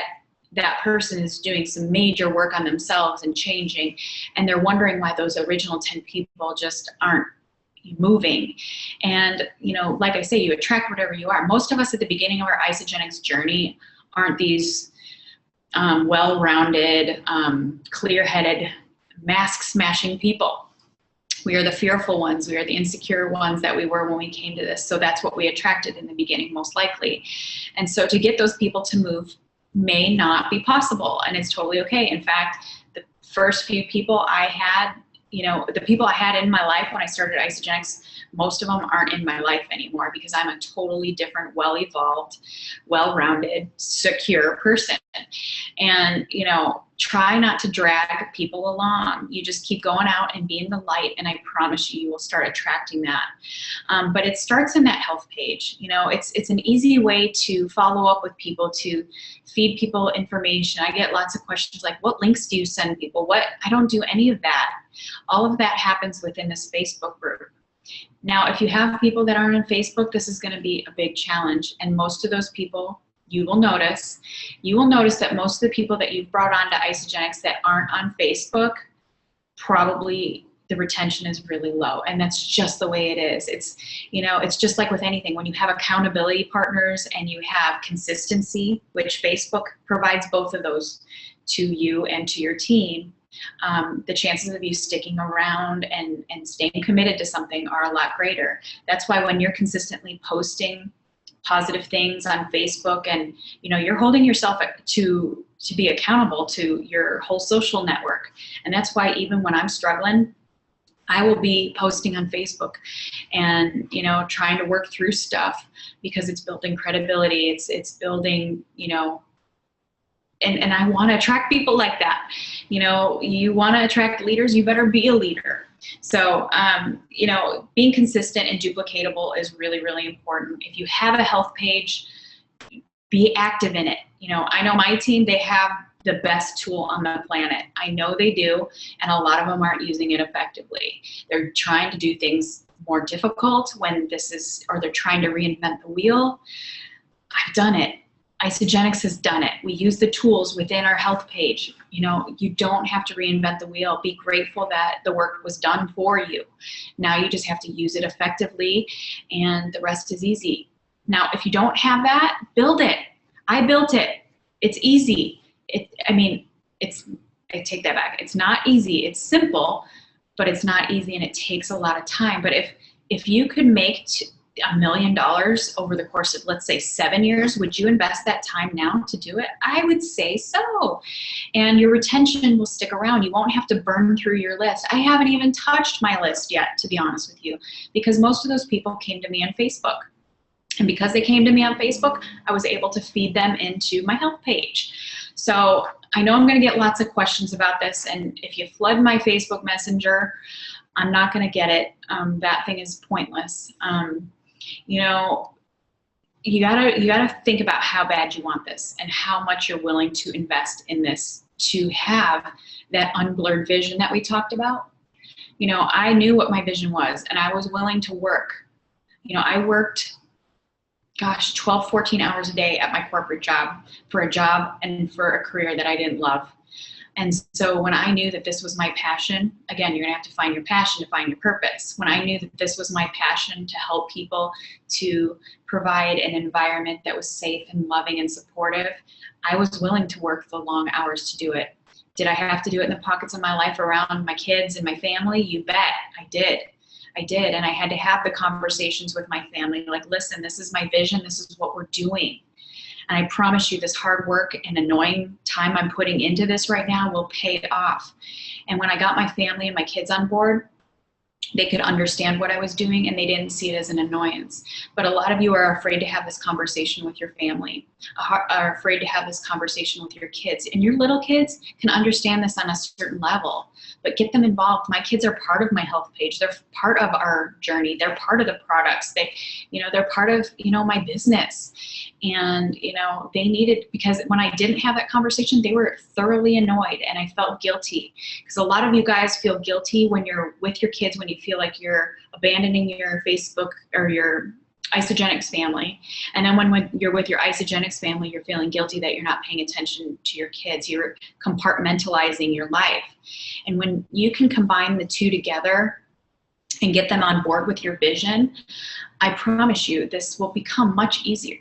that person is doing some major work on themselves and changing, and they're wondering why those original 10 people just aren't moving. And, you know, like I say, you attract whatever you are. Most of us at the beginning of our Isogenics journey aren't these well-rounded, clear-headed, mask-smashing people. We are the fearful ones. We are the insecure ones that we were when we came to this. So that's what we attracted in the beginning, most likely. And so to get those people to move may not be possible, and it's totally okay. In fact, the first few people I had, you know, the people I had in my life when I started Isogenics, most of them aren't in my life anymore, because I'm a totally different, well-evolved, well-rounded, secure person. And, you know, try not to drag people along. You just keep going out and be in the light, and I promise you, you will start attracting that. But it starts in that health page. You know, it's an easy way to follow up with people, to feed people information. I get lots of questions like, what links do you send people? What? I don't do any of that. All of that happens within this Facebook group. Now, if you have people that aren't on Facebook, this is going to be a big challenge. And most of those people, you will notice that most of the people that you've brought on to Isogenics that aren't on Facebook, probably the retention is really low. And that's just the way it is. It's, you know, it's just like with anything. When you have accountability partners and you have consistency, which Facebook provides both of those to you and to your team, the chances of you sticking around and staying committed to something are a lot greater. That's why when you're consistently posting positive things on Facebook, and you know, you're holding yourself to be accountable to your whole social network. And that's why even when I'm struggling, I will be posting on Facebook and, you know, trying to work through stuff, because it's building credibility. It's building, you know, and I want to attract people like that. You know, you want to attract leaders, you better be a leader. So, you know, being consistent and duplicatable is really, really important. If you have a health page, be active in it. You know, I know my team, they have the best tool on the planet. I know they do, and a lot of them aren't using it effectively. They're trying to do things more difficult when this is, or they're trying to reinvent the wheel. I've done it. Isagenix has done it. We use the tools within our health page. You know, you don't have to reinvent the wheel. Be grateful that the work was done for you. Now you just have to use it effectively, and the rest is easy. Now, if you don't have that, build it. I built it. It's easy. I take that back. It's not easy. It's simple, but it's not easy, and it takes a lot of time. But if you could make $1 million over the course of, let's say, 7 years, would you invest that time now to do it? I would say so. And your retention will stick around. You won't have to burn through your list. I haven't even touched my list yet, to be honest with you, because most of those people came to me on Facebook. And because they came to me on Facebook, I was able to feed them into my health page. So I know I'm going to get lots of questions about this. And if you flood my Facebook Messenger, I'm not going to get it. That thing is pointless. You know, you gotta think about how bad you want this and how much you're willing to invest in this to have that unblurred vision that we talked about. You know, I knew what my vision was, and I was willing to work. You know, I worked, 12, 14 hours a day at my corporate job for a job and for a career that I didn't love. And so when I knew that this was my passion, again, you're gonna have to find your passion to find your purpose. When I knew that this was my passion to help people, to provide an environment that was safe and loving and supportive, I was willing to work the long hours to do it. Did I have to do it in the pockets of my life around my kids and my family? You bet, I did. And I had to have the conversations with my family, like, listen, this is my vision, this is what we're doing. And I promise you, this hard work and annoying time I'm putting into this right now will pay off. And when I got my family and my kids on board, they could understand what I was doing, and they didn't see it as an annoyance. But a lot of you are afraid to have this conversation with your family, are afraid to have this conversation with your kids. And your little kids can understand this on a certain level, but get them involved. My kids are part of my health page. They're part of our journey. They're part of the products. They're part of, my business. And, they needed, because when I didn't have that conversation, they were thoroughly annoyed, and I felt guilty. Because a lot of you guys feel guilty when you're with your kids, when you feel like you're abandoning your Facebook or your Isagenix family. And then when you're with your Isagenix family, you're feeling guilty that you're not paying attention to your kids. You're compartmentalizing your life. And when you can combine the two together and get them on board with your vision, I promise you this will become much easier,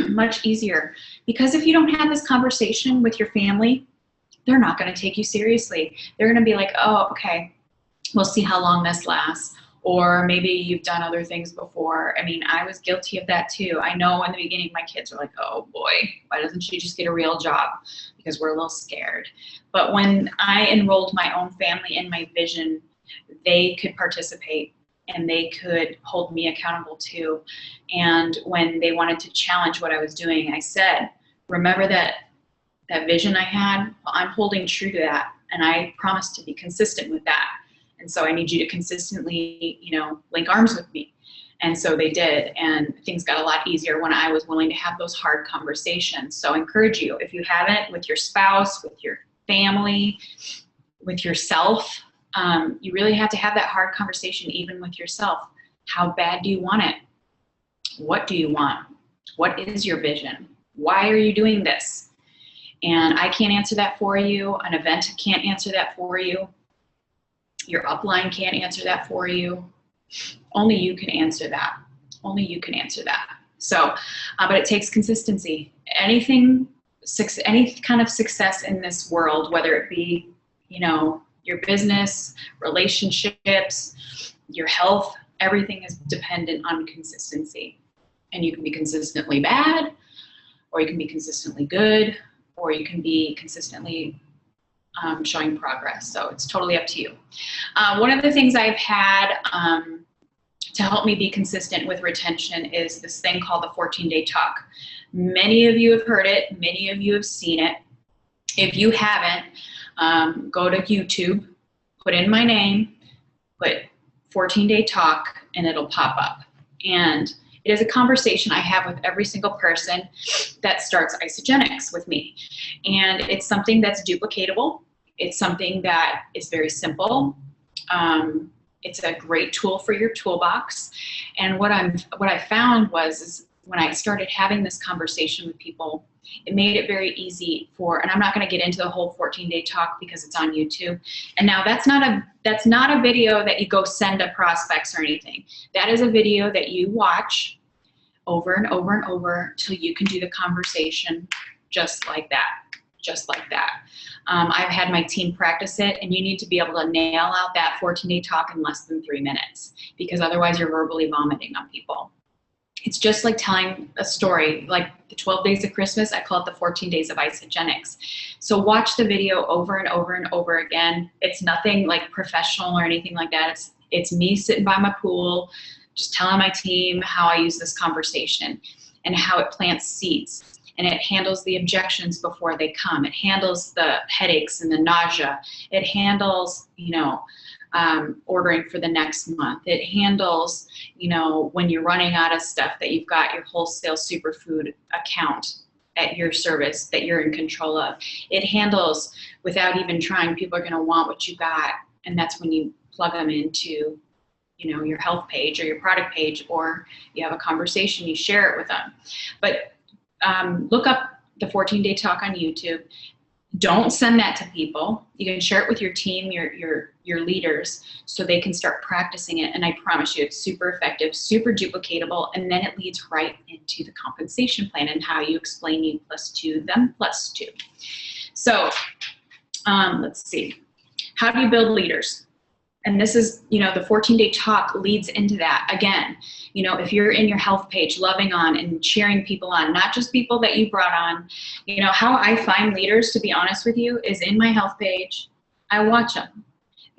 much easier. Because if you don't have this conversation with your family, they're not going to take you seriously. They're going to be like, oh, okay, we'll see how long this lasts. Or maybe you've done other things before. I mean, I was guilty of that too. I know in the beginning my kids were like, oh boy, why doesn't she just get a real job? Because we're a little scared. But when I enrolled my own family in my vision, they could participate and they could hold me accountable too. And when they wanted to challenge what I was doing, I said, remember that vision I had? Well, I'm holding true to that, and I promise to be consistent with that. And so I need you to consistently, link arms with me. And so they did, and things got a lot easier when I was willing to have those hard conversations. So I encourage you, if you haven't, with your spouse, with your family, with yourself, you really have to have that hard conversation even with yourself. How bad do you want it? What do you want? What is your vision? Why are you doing this? And I can't answer that for you. An event can't answer that for you. Your upline can't answer that for you. Only you can answer that. Only you can answer that. So, but it takes consistency. Any kind of success in this world, whether it be, your business, relationships, your health, everything is dependent on consistency. And you can be consistently bad, or you can be consistently good, or you can be consistently showing progress. So it's totally up to you. One of the things I've had to help me be consistent with retention is this thing called the 14-day talk. Many of you have heard it. Many of you have seen it. If you haven't, go to YouTube, put in my name, put 14-day talk, and it'll pop up. And it is a conversation I have with every single person that starts Isagenix with me. And it's something that's duplicatable. It's something that is very simple. It's a great tool for your toolbox. And what I found was when I started having this conversation with people, it made it very easy for, and I'm not going to get into the whole 14-day talk because it's on YouTube. And now that's not a video that you go send to prospects or anything. That is a video that you watch over and over and over till you can do the conversation just like that, just like that. I've had my team practice it, and you need to be able to nail out that 14-day talk in less than 3 minutes, because otherwise you're verbally vomiting on people. It's just like telling a story, like the 12 days of Christmas, I call it the 14 days of isogenics. So watch the video over and over and over again. It's nothing like professional or anything like that. It's me sitting by my pool, just telling my team how I use this conversation and how it plants seeds. And it handles the objections before they come. It handles the headaches and the nausea. It handles, ordering for the next month. It handles, when you're running out of stuff, that you've got your wholesale superfood account at your service that you're in control of. It handles, without even trying, people are going to want what you got. And that's when you plug them into, your health page or your product page, or you have a conversation, you share it with them. But look up the 14-day talk on YouTube. Don't send that to people. You can share it with your team, your leaders, so they can start practicing it. And I promise you, it's super effective, super duplicatable, and then it leads right into the compensation plan and how you explain you +2, them +2. So let's see. How do you build leaders? And this is, the 14-day talk leads into that. Again, if you're in your health page, loving on and cheering people on, not just people that you brought on, how I find leaders, to be honest with you, is in my health page. I watch them.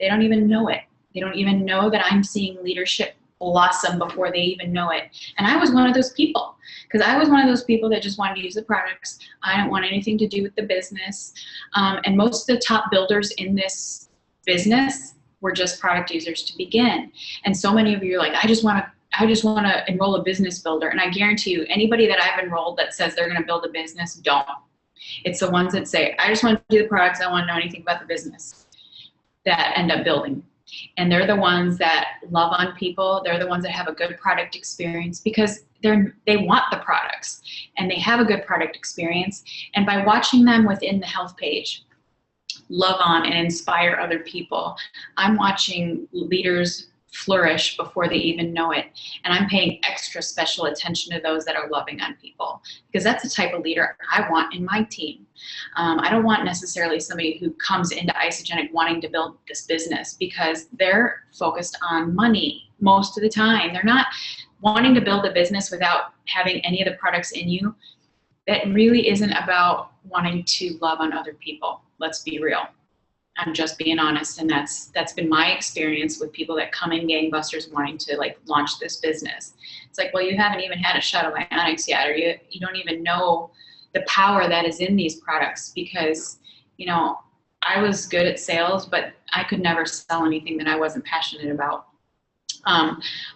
They don't even know it. They don't even know that I'm seeing leadership blossom before they even know it. And I was one of those people, because I was one of those people that just wanted to use the products. I don't want anything to do with the business. And most of the top builders in this business were just product users to begin. And so many of you are like, I just want to enroll a business builder. And I guarantee you, anybody that I've enrolled that says they're going to build a business, don't. It's the ones that say, I just want to do the products, I don't want to know anything about the business, that end up building. And they're the ones that love on people. They're the ones that have a good product experience, because they want the products and they have a good product experience. And by watching them within the health page, love on and inspire other people, I'm watching leaders flourish before they even know it. And I'm paying extra special attention to those that are loving on people, because that's the type of leader I want in my team. I don't want necessarily somebody who comes into Isogenic wanting to build this business, because they're focused on money most of the time. They're not wanting to build a business without having any of the products in you. That really isn't about wanting to love on other people. Let's be real. I'm just being honest, and that's been my experience with people that come in gangbusters wanting to launch this business. It's like, well, you haven't even had a shot of Ionics yet, or you don't even know the power that is in these products, because I was good at sales, but I could never sell anything that I wasn't passionate about.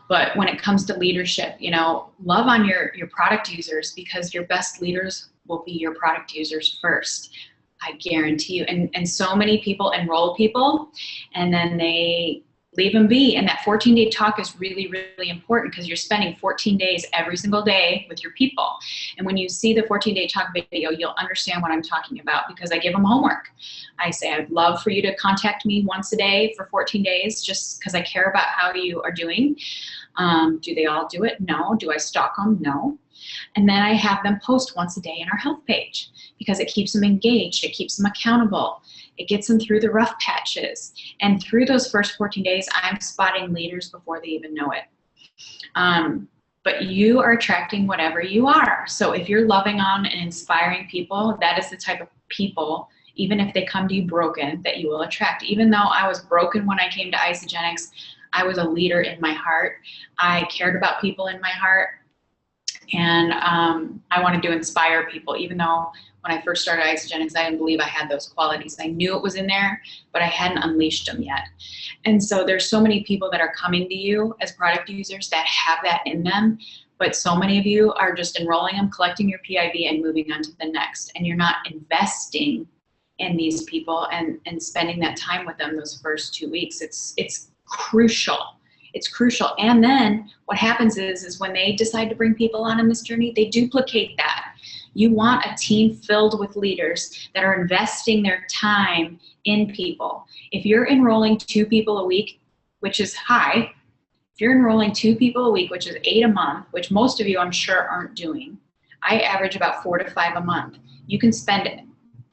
But when it comes to leadership, love on your product users, because your best leaders will be your product users first. I guarantee you. And so many people enroll people and then they leave them be. And that 14-day talk is really, really important, because you're spending 14 days every single day with your people. And when you see the 14-day talk video, you'll understand what I'm talking about, because I give them homework. I say, I'd love for you to contact me once a day for 14 days, just because I care about how you are doing. Do they all do it? No. Do I stalk them? No. And then I have them post once a day in our health page, because it keeps them engaged. It keeps them accountable. It gets them through the rough patches. And through those first 14 days, I'm spotting leaders before they even know it. But you are attracting whatever you are. So if you're loving on and inspiring people, that is the type of people, even if they come to you broken, that you will attract. Even though I was broken when I came to Isogenics, I was a leader in my heart. I cared about people in my heart. And I wanted to inspire people, even though when I first started Isogenics, I didn't believe I had those qualities. I knew it was in there, but I hadn't unleashed them yet. And so there's so many people that are coming to you as product users that have that in them, but so many of you are just enrolling them, collecting your PIV, and moving on to the next. And you're not investing in these people and spending that time with them those first 2 weeks. It's crucial. It's crucial. And then what happens is when they decide to bring people on in this journey, they duplicate that. You want a team filled with leaders that are investing their time in people. If you're enrolling 2 people a week, which is high, if you're enrolling 2 people a week, which is 8 a month, which most of you I'm sure aren't doing, I average about 4 to 5 a month. You can spend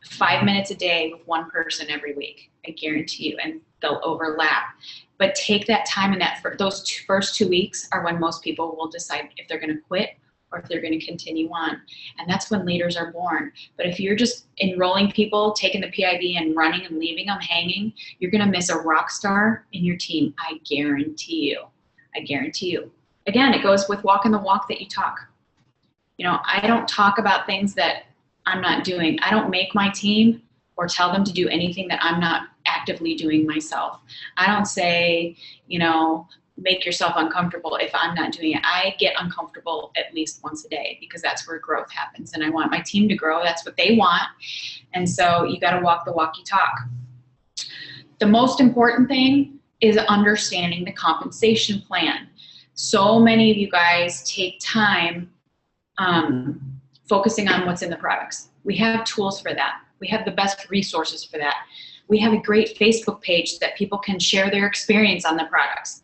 5 minutes a day with one person every week, I guarantee you, and they'll overlap. But take that time, and those first 2 weeks are when most people will decide if they're going to quit or if they're going to continue on. And that's when leaders are born. But if you're just enrolling people, taking the PIV and running and leaving them hanging, you're going to miss a rock star in your team. I guarantee you. I guarantee you. Again, it goes with walking the walk that you talk. You know, I don't talk about things that I'm not doing. I don't make my team or tell them to do anything that I'm not actively doing myself. I don't say, you know, make yourself uncomfortable if I'm not doing it. I get uncomfortable at least once a day because that's where growth happens. And I want my team to grow. That's what they want. And so you got to walk the walk you talk. The most important thing is understanding the compensation plan. So many of you guys take time focusing on what's in the products. We have tools for that. We have the best resources for that. We have a great Facebook page that people can share their experience on the products.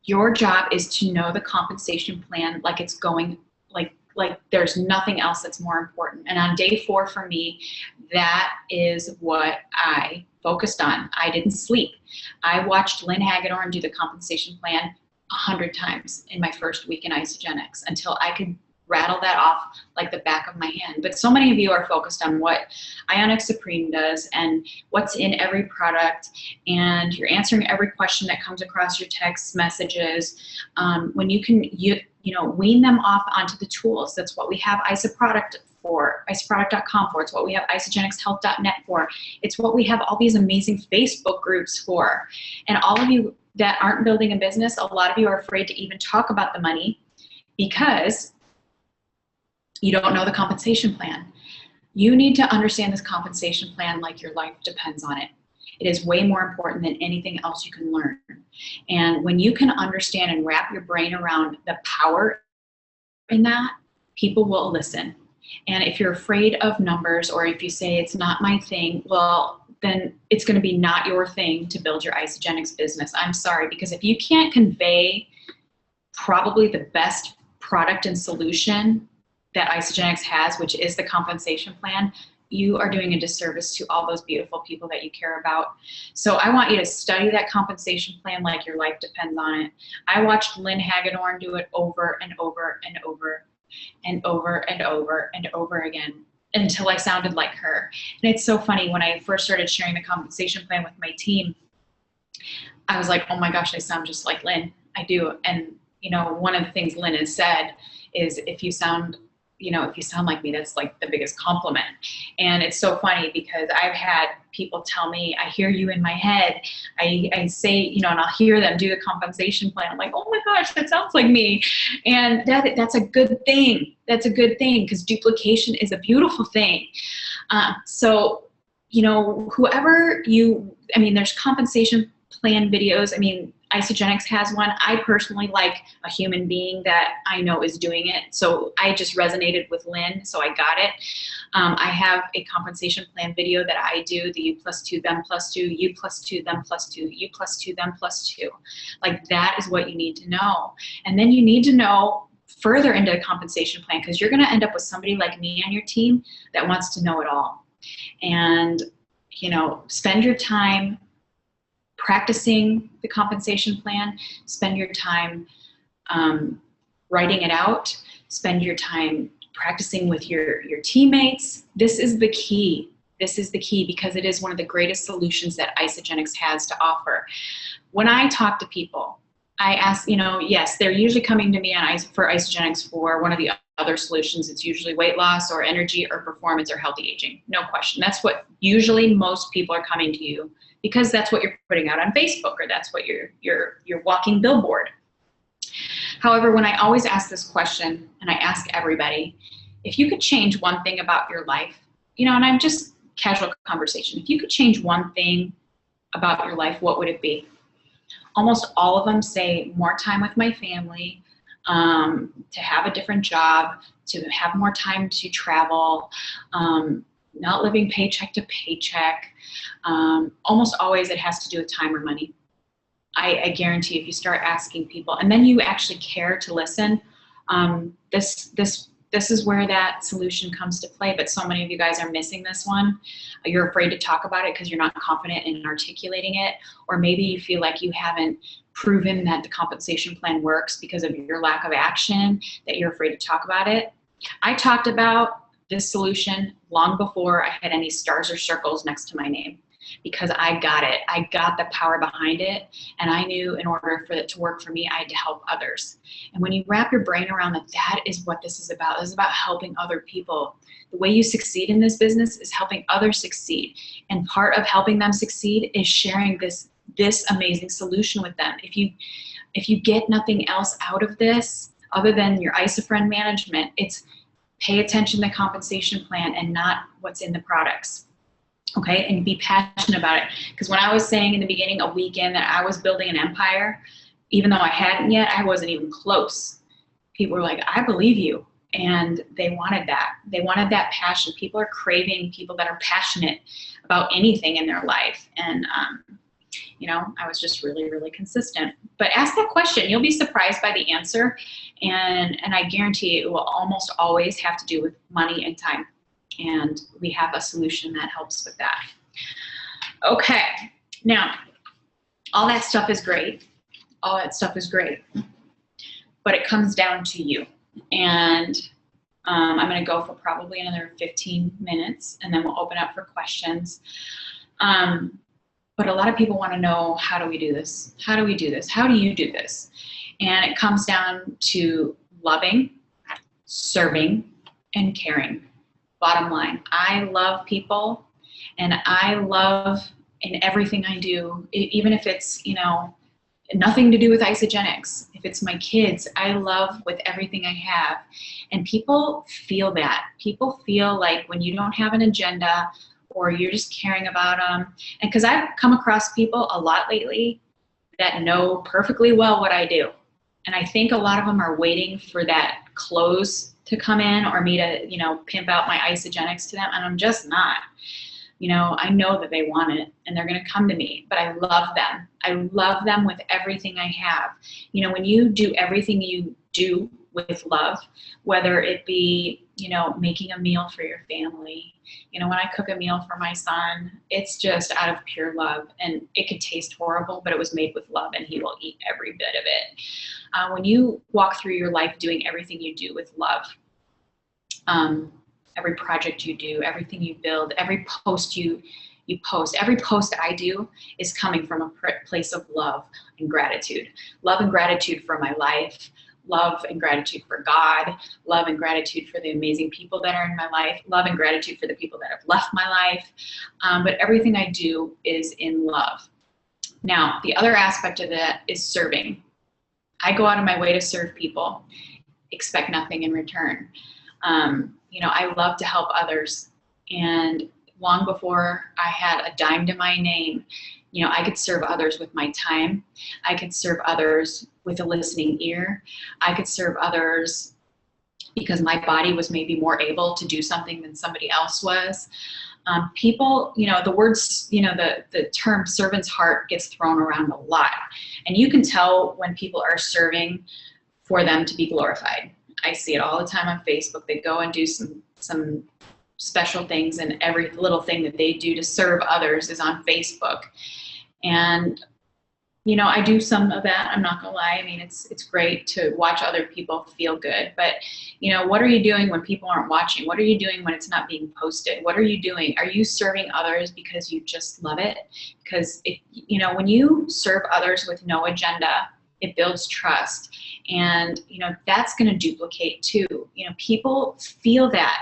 Your job is to know the compensation plan like it's going, like there's nothing else that's more important. And on day 4 for me, that is what I focused on. I didn't sleep. I watched Lynn Hagedorn do the compensation plan 100 times in my first week in Isogenics until I could rattle that off like the back of my hand. But so many of you are focused on what Ionic Supreme does and what's in every product, and you're answering every question that comes across your text messages. When you can, you know, wean them off onto the tools. That's what we have IsoProduct for, isoproduct.com for. It's what we have isogenicshealth.net for. It's what we have all these amazing Facebook groups for. And all of you that aren't building a business, a lot of you are afraid to even talk about the money because you don't know the compensation plan. You need to understand this compensation plan like your life depends on it. It is way more important than anything else you can learn. And when you can understand and wrap your brain around the power in that, people will listen. And if you're afraid of numbers, or if you say it's not my thing, well, then it's going to be not your thing to build your Isogenics business. I'm sorry, because if you can't convey probably the best product and solution that Isogenics has, which is the compensation plan, you are doing a disservice to all those beautiful people that you care about. So I want you to study that compensation plan like your life depends on it. I watched Lynn Hagedorn do it over and over and over and over and over and over again until I sounded like her. And it's so funny, when I first started sharing the compensation plan with my team, I was like, oh my gosh, I sound just like Lynn. I do. And you know, one of the things Lynn has said is, if you sound like me, that's like the biggest compliment. And it's so funny because I've had people tell me, I hear you in my head. I say, you know, and I'll hear them do the compensation plan. I'm like, oh my gosh, that sounds like me. And that's a good thing. That's a good thing, because duplication is a beautiful thing. So, you know, there's compensation plan videos. I mean, Isogenics has one. I personally like a human being that I know is doing it. So I just resonated with Lynn, so I got it. I have a compensation plan video that I do, the U+2, them +2, U+2, them +2, U+2, them +2. Like, that is what you need to know. And then you need to know further into the compensation plan, because you're going to end up with somebody like me on your team that wants to know it all. And, you know, spend your time practicing the compensation plan, spend your time writing it out, spend your time practicing with your teammates. This is the key. This is the key, because it is one of the greatest solutions that Isogenics has to offer. When I talk to people, I ask, you know, yes, they're usually coming to me for Isogenics for one of the other solutions. It's usually weight loss or energy or performance or healthy aging. No question. That's what usually most people are coming to you, because that's what you're putting out on Facebook, or that's what you're walking billboard. However, when I always ask this question, and I ask everybody, if you could change one thing about your life, you know, and I'm just casual conversation, if you could change one thing about your life, what would it be? Almost all of them say more time with my family, to have a different job, to have more time to travel, not living paycheck to paycheck. Almost always it has to do with time or money. I guarantee if you start asking people, and then you actually care to listen, this is where that solution comes to play. But so many of you guys are missing this one. You're afraid to talk about it because you're not confident in articulating it, or maybe you feel like you haven't proven that the compensation plan works because of your lack of action, that you're afraid to talk about it. I talked about this solution long before I had any stars or circles next to my name, because I got it. I got the power behind it, and I knew in order for it to work for me, I had to help others. And when you wrap your brain around that, that is what this is about. This is about helping other people. The way you succeed in this business is helping others succeed. And part of helping them succeed is sharing this amazing solution with them. If you get nothing else out of this other than your isofriend management, it's pay attention to the compensation plan and not what's in the products. Okay, and be passionate about it. Because when I was saying in the beginning, a weekend, that I was building an empire, even though I hadn't yet, I wasn't even close. People were like, I believe you. And they wanted that. They wanted that passion. People are craving people that are passionate about anything in their life. And, you know, I was just really, really consistent. But ask that question. You'll be surprised by the answer. And I guarantee it will almost always have to do with money and time. And we have a solution that helps with that. Okay, now, all that stuff is great. All that stuff is great. But it comes down to you. And I'm going to go for probably another 15 minutes, and then we'll open up for questions. But a lot of people want to know, how do we do this? How do we do this? How do you do this? And it comes down to loving, serving, and caring. Bottom line, I love people, and I love in everything I do, even if it's, you know, nothing to do with isogenics. If it's my kids, I love with everything I have. And people feel that. People feel like when you don't have an agenda, or you're just caring about them. And because I've come across people a lot lately that know perfectly well what I do. And I think a lot of them are waiting for that close to come in, or me to, you know, pimp out my isogenics to them. And I'm just not. You know, I know that they want it, and they're going to come to me, but I love them. I love them with everything I have. You know, when you do everything you do with love, whether it be, you know, making a meal for your family, you know, when I cook a meal for my son, it's just out of pure love, and it could taste horrible, but it was made with love, and he will eat every bit of it. When you walk through your life doing everything you do with love, every project you do, everything you build, every post you post, every post I do is coming from a place of love and gratitude. Love and gratitude for my life, love and gratitude for God, love and gratitude for the amazing people that are in my life, love and gratitude for the people that have left my life. But everything I do is in love. Now, the other aspect of that is serving. I go out of my way to serve people, expect nothing in return. You know, I love to help others. And long before I had a dime to my name, you know, I could serve others with my time. I could serve others with a listening ear. I could serve others because my body was maybe more able to do something than somebody else was. People, you know, the words, you know, the term servant's heart gets thrown around a lot. And you can tell when people are serving for them to be glorified. I see it all the time on Facebook. They go and do some special things, and every little thing that they do to serve others is on Facebook. And, you know, I do some of that. I'm not gonna lie. I mean, it's great to watch other people feel good, but, you know, what are you doing when people aren't watching? What are you doing when it's not being posted? What are you doing? Are you serving others because you just love it? Because if, you know, when you serve others with no agenda, it builds trust. And, you know, that's going to duplicate too. You know, people feel that,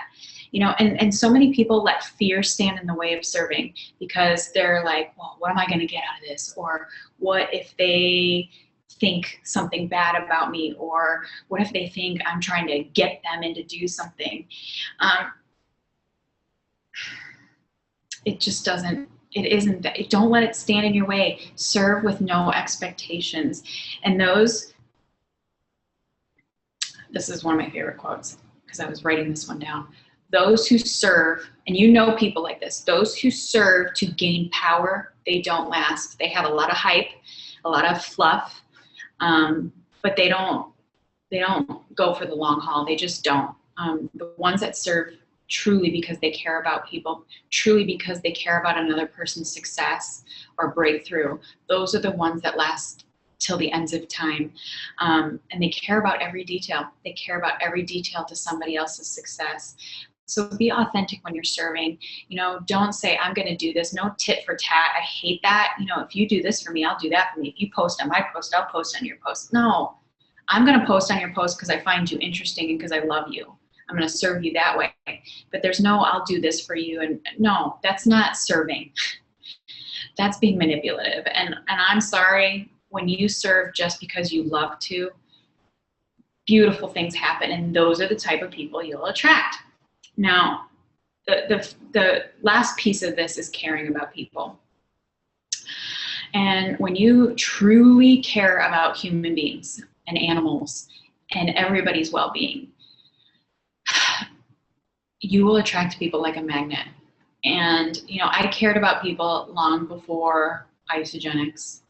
you know, and so many people let fear stand in the way of serving, because they're like, well, what am I going to get out of this? Or what if they think something bad about me? Or what if they think I'm trying to get them in to do something? It just doesn't It isn't that. Don't let it stand in your way. Serve with no expectations. And this is one of my favorite quotes because I was writing this one down. Those who serve, and you know people like this, those who serve to gain power, they don't last. They have a lot of hype, a lot of fluff, but they don't go for the long haul. They just don't. The ones that serve truly because they care about people, truly because they care about another person's success or breakthrough, those are the ones that last till the ends of time. And they care about every detail. They care about every detail to somebody else's success. So be authentic when you're serving. Don't say, I'm going to do this. No tit for tat. I hate that. If you do this for me, I'll do that for me. If you post on my post, I'll post on your post. No, I'm going to post on your post because I find you interesting and because I love you. I'm going to serve you that way. But there's no, I'll do this for you. And no, that's not serving. That's being manipulative. And I'm sorry, when you serve just because you love to, beautiful things happen. And those are the type of people you'll attract. Now, the last piece of this is caring about people. And when you truly care about human beings and animals and everybody's well-being, you will attract people like a magnet. And, I cared about people long before isogenics.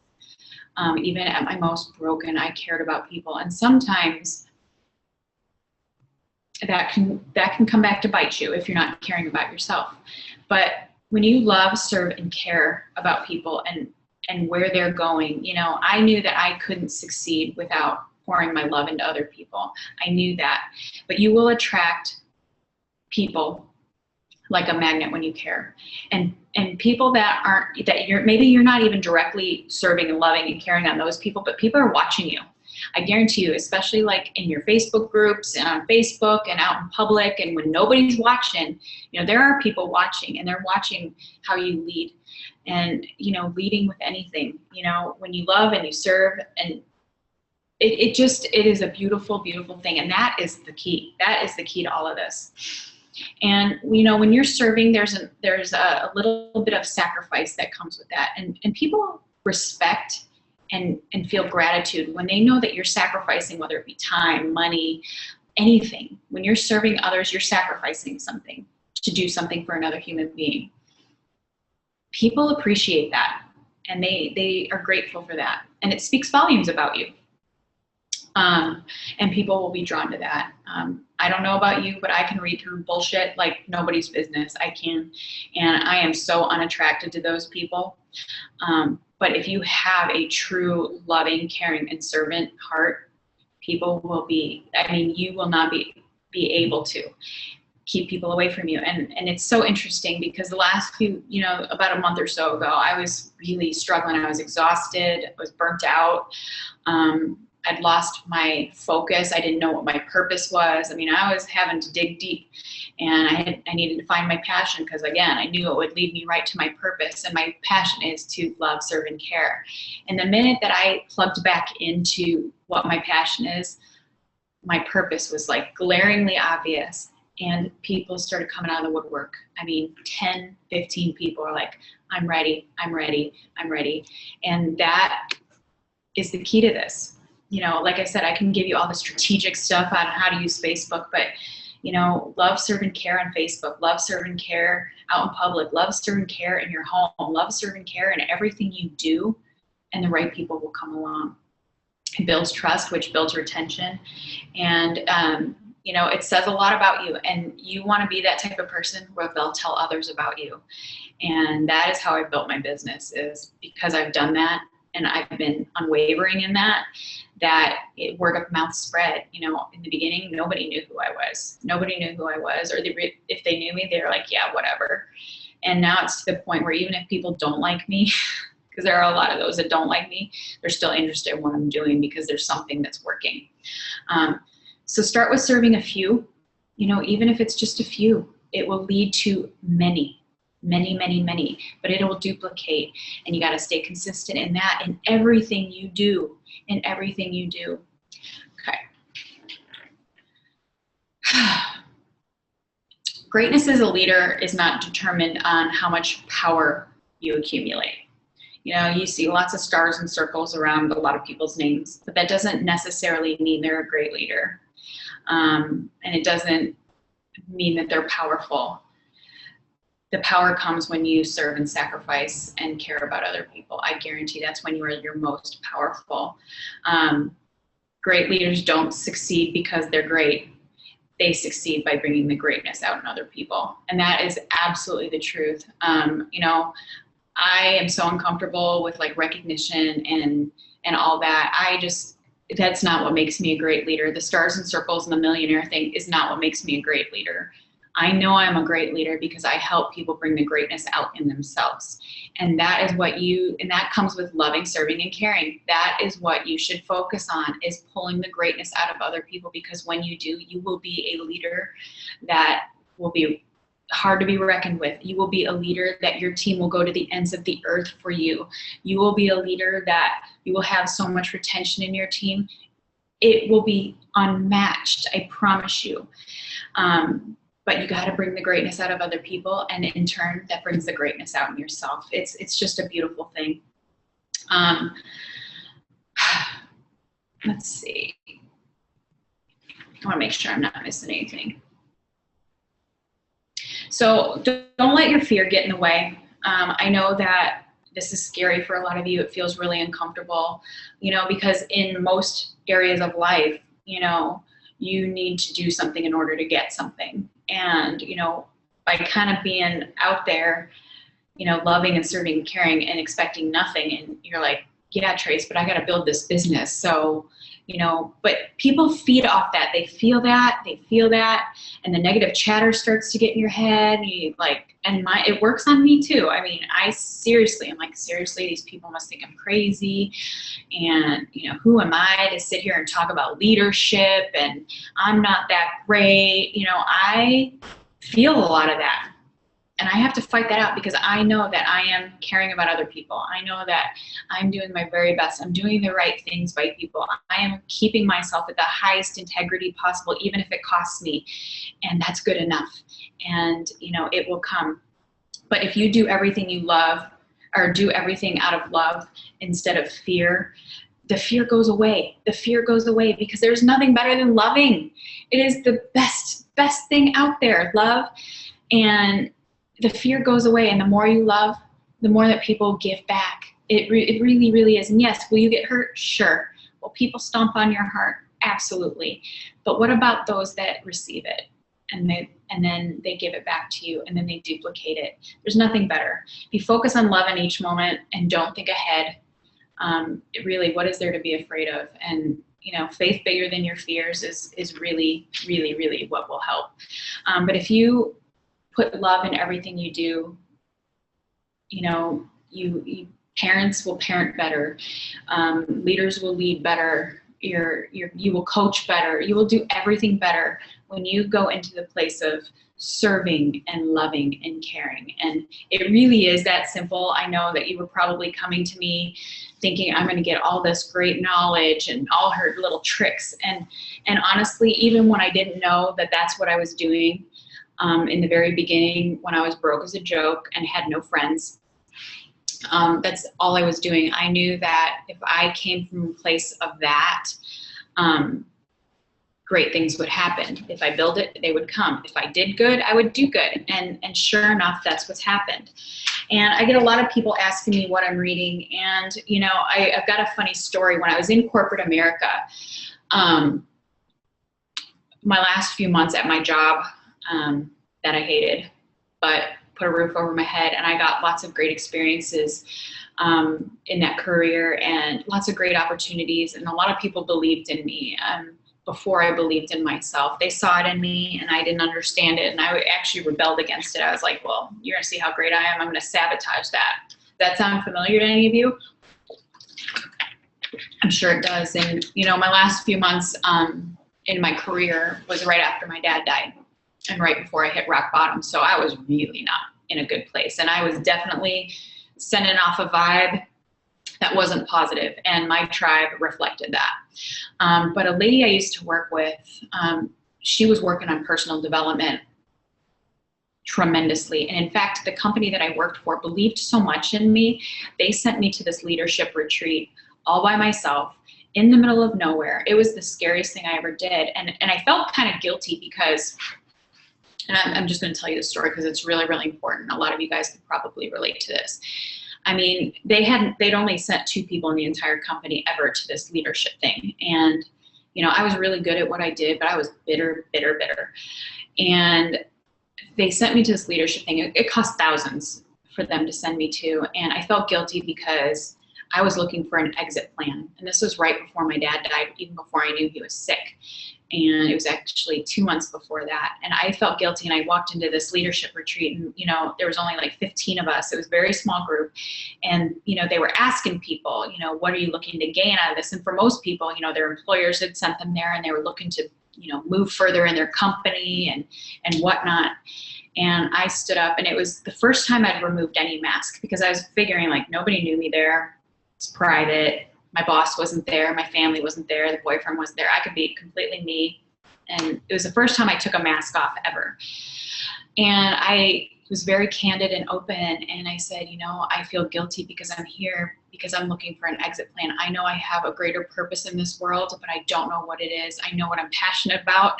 Even at my most broken, I cared about people. And sometimes that can come back to bite you if you're not caring about yourself. But when you love, serve, and care about people and where they're going, I knew that I couldn't succeed without pouring my love into other people. I knew that. But you will attract people like a magnet when you care. And people maybe you're not even directly serving and loving and caring on those people, but people are watching you. I guarantee you, especially like in your Facebook groups and on Facebook and out in public, and when nobody's watching, there are people watching, and they're watching how you lead. And, leading with anything, when you love and you serve, and it is a beautiful, beautiful thing. And that is the key. That is the key to all of this. And, when you're serving, there's a little bit of sacrifice that comes with that. And people respect and feel gratitude when they know that you're sacrificing, whether it be time, money, anything. When you're serving others, you're sacrificing something to do something for another human being. People appreciate that, and they are grateful for that. And it speaks volumes about you. And people will be drawn to that. I don't know about you, but I can read through bullshit like nobody's business. I can. And I am so unattracted to those people. But if you have a true loving, caring, and servant heart, people will you will not be able to keep people away from you. And it's so interesting because the last few, about a month or so ago, I was really struggling. I was exhausted. I was burnt out. I'd lost my focus. I didn't know what my purpose was. I was having to dig deep, and I needed to find my passion because, again, I knew it would lead me right to my purpose. And my passion is to love, serve, and care. And the minute that I plugged back into what my passion is, my purpose was like glaringly obvious, and people started coming out of the woodwork. 10, 15 people are like, I'm ready, I'm ready, I'm ready. And that is the key to this. Like I said, I can give you all the strategic stuff on how to use Facebook, but, love, serve, and care on Facebook, love, serve, and care out in public, love, serve, and care in your home, love, serve, and care in everything you do, and the right people will come along. It builds trust, which builds retention. And, it says a lot about you, and you want to be that type of person where they'll tell others about you. And that is how I built my business, is because I've done that. And I've been unwavering in that word of mouth spread. In the beginning, nobody knew who I was. Nobody knew who I was, or if they knew me, they were like, yeah, whatever. And now it's to the point where even if people don't like me, because there are a lot of those that don't like me, they're still interested in what I'm doing because there's something that's working. So start with serving a few, even if it's just a few, it will lead to many, but it will duplicate, and you got to stay consistent in that, in everything you do, Okay. Greatness as a leader is not determined on how much power you accumulate. You know, you see lots of stars and circles around a lot of people's names, but that doesn't necessarily mean they're a great leader. And it doesn't mean that they're powerful. The power comes when you serve and sacrifice and care about other people. I guarantee that's when you are your most powerful. Great leaders don't succeed because they're great. They succeed by bringing the greatness out in other people. And that is absolutely the truth. You know, I am so uncomfortable with like recognition and all that. That's not what makes me a great leader. The stars and circles and the millionaire thing is not what makes me a great leader. I know I'm a great leader because I help people bring the greatness out in themselves. And that is and that comes with loving, serving, and caring. That is what you should focus on, is pulling the greatness out of other people, because when you do, you will be a leader that will be hard to be reckoned with. You will be a leader that your team will go to the ends of the earth for you. You will be a leader that you will have so much retention in your team. It will be unmatched, I promise you. But you got to bring the greatness out of other people, and in turn, that brings the greatness out in yourself. It's just a beautiful thing. Let's see. I want to make sure I'm not missing anything. So don't let your fear get in the way. I know that this is scary for a lot of you. It feels really uncomfortable, you know, because in most areas of life, you know, you need to do something in order to get something. And, you know, by kind of being out there, you know, loving and serving and caring and expecting nothing, and you're like, yeah, Trace, but I got to build this business. So, you know, but people feed off that. They feel that, and the negative chatter starts to get in your head. It works on me too. I mean, I'm like, seriously, these people must think I'm crazy. And, you know, who am I to sit here and talk about leadership? And I'm not that great. You know, I feel a lot of that. And I have to fight that out, because I know that I am caring about other people. I know that I'm doing my very best. I'm doing the right things by people. I am keeping myself at the highest integrity possible, even if it costs me. And that's good enough. And, you know, it will come. But if you do everything you love, or do everything out of love instead of fear, the fear goes away. The fear goes away, because there's nothing better than loving. It is the best thing out there, love. And the fear goes away, and the more you love, the more that people give back. It really, really is. And yes, will you get hurt? Sure. Will people stomp on your heart? Absolutely. But what about those that receive it, and then they give it back to you, and then they duplicate it? There's nothing better. If you focus on love in each moment and don't think ahead, really, what is there to be afraid of? And, you know, faith bigger than your fears is really, really, really what will help. But if you put love in everything you do, you know, you parents will parent better, leaders will lead better, you will coach better, you will do everything better when you go into the place of serving and loving and caring. And it really is that simple. I know that you were probably coming to me thinking I'm going to get all this great knowledge and all her little tricks. And honestly, even when I didn't know that that's what I was doing, in the very beginning, when I was broke as a joke and had no friends, that's all I was doing. I knew that if I came from a place of that, great things would happen. If I build it, they would come. If I did good, I would do good. And sure enough, that's what's happened. And I get a lot of people asking me what I'm reading. And, you know, I've got a funny story. When I was in corporate America, my last few months at my job, that I hated, but put a roof over my head, and I got lots of great experiences in that career, and lots of great opportunities, and a lot of people believed in me before I believed in myself. They saw it in me, and I didn't understand it, and I actually rebelled against it. I was like, well, you're gonna see how great I am. I'm gonna sabotage that. Does that sound familiar to any of you? I'm sure it does. And, you know, my last few months in my career was right after my dad died, and right before I hit rock bottom. So I was really not in a good place. And I was definitely sending off a vibe that wasn't positive, and my tribe reflected that. But a lady I used to work with, she was working on personal development. tremendously. And in fact, the company that I worked for believed so much in me, they sent me to this leadership retreat all by myself in the middle of nowhere. It was the scariest thing I ever did. And I felt kind of guilty because, and I'm just going to tell you the story because it's really, really important. A lot of you guys could probably relate to this. I mean, they'd only sent 2 people in the entire company ever to this leadership thing. And, you know, I was really good at what I did, but I was bitter. And they sent me to this leadership thing. It cost thousands for them to send me to. And I felt guilty because I was looking for an exit plan. And this was right before my dad died, even before I knew he was sick. And it was actually 2 months before that. And I felt guilty, and I walked into this leadership retreat, and, you know, there was only like 15 of us. It was a very small group. And, you know, they were asking people, you know, what are you looking to gain out of this? And for most people, you know, their employers had sent them there, and they were looking to, you know, move further in their company and whatnot. And I stood up, and it was the first time I'd removed any mask, because I was figuring, like, nobody knew me there. It's private. My boss wasn't there. My family wasn't there. The boyfriend wasn't there. I could be completely me. And it was the first time I took a mask off ever. And I was very candid and open. And I said, you know, I feel guilty because I'm here because I'm looking for an exit plan. I know I have a greater purpose in this world, but I don't know what it is. I know what I'm passionate about.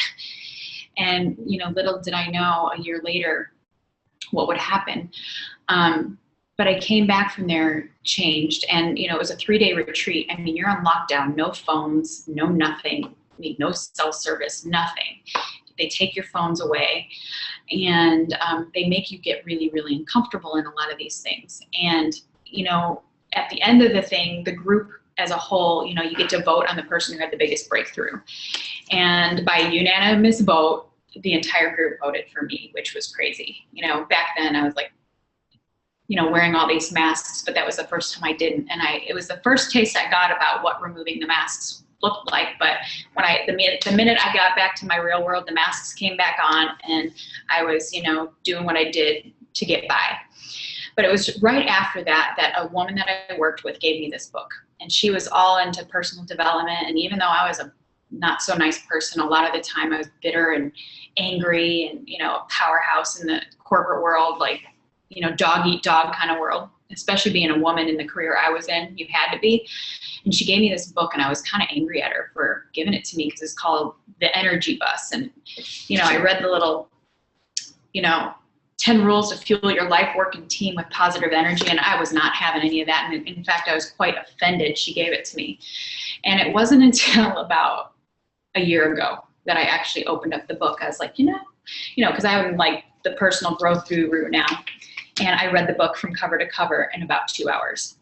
And, you know, little did I know a year later what would happen. But I came back from there changed, and, you know, it was a 3-day retreat. I mean, you're on lockdown, no phones, no nothing, I mean, no cell service, nothing. They take your phones away, and they make you get really, really uncomfortable in a lot of these things. And, you know, at the end of the thing, the group as a whole, you know, you get to vote on the person who had the biggest breakthrough. And by unanimous vote, the entire group voted for me, which was crazy. You know, back then I was like, you know, wearing all these masks, but that was the first time I didn't. And it was the first taste I got about what removing the masks looked like. But when the minute I got back to my real world, the masks came back on, and I was, you know, doing what I did to get by. But it was right after that a woman that I worked with gave me this book, and she was all into personal development. And even though I was a not so nice person, a lot of the time I was bitter and angry and, you know, a powerhouse in the corporate world, like, you know, dog eat dog kind of world, especially being a woman in the career I was in, you had to be. And she gave me this book, and I was kind of angry at her for giving it to me, because it's called The Energy Bus. And, you know, I read the little, you know, 10 rules to fuel your life, work, and team with positive energy. And I was not having any of that. And in fact, I was quite offended she gave it to me. And it wasn't until about a year ago that I actually opened up the book. I was like, you know, because I'm like the personal growth guru now. And I read the book from cover to cover in about 2 hours.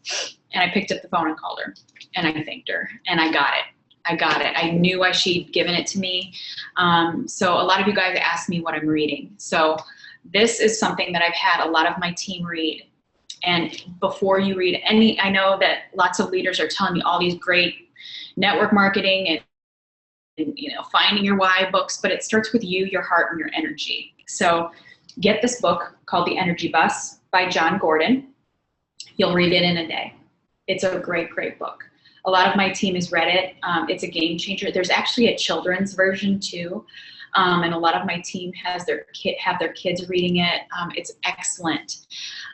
And I picked up the phone and called her, and I thanked her, and I got it. I knew why she'd given it to me. So a lot of you guys ask me what I'm reading. So this is something that I've had a lot of my team read. And before you read any, I know that lots of leaders are telling me all these great network marketing and, you know, finding your why books, but it starts with you, your heart, and your energy. So get this book called The Energy Bus by John Gordon. You'll read it in a day. It's a great, great book. A lot of my team has read it. It's a game changer. There's actually a children's version too. And a lot of my team have their kids reading it. It's excellent.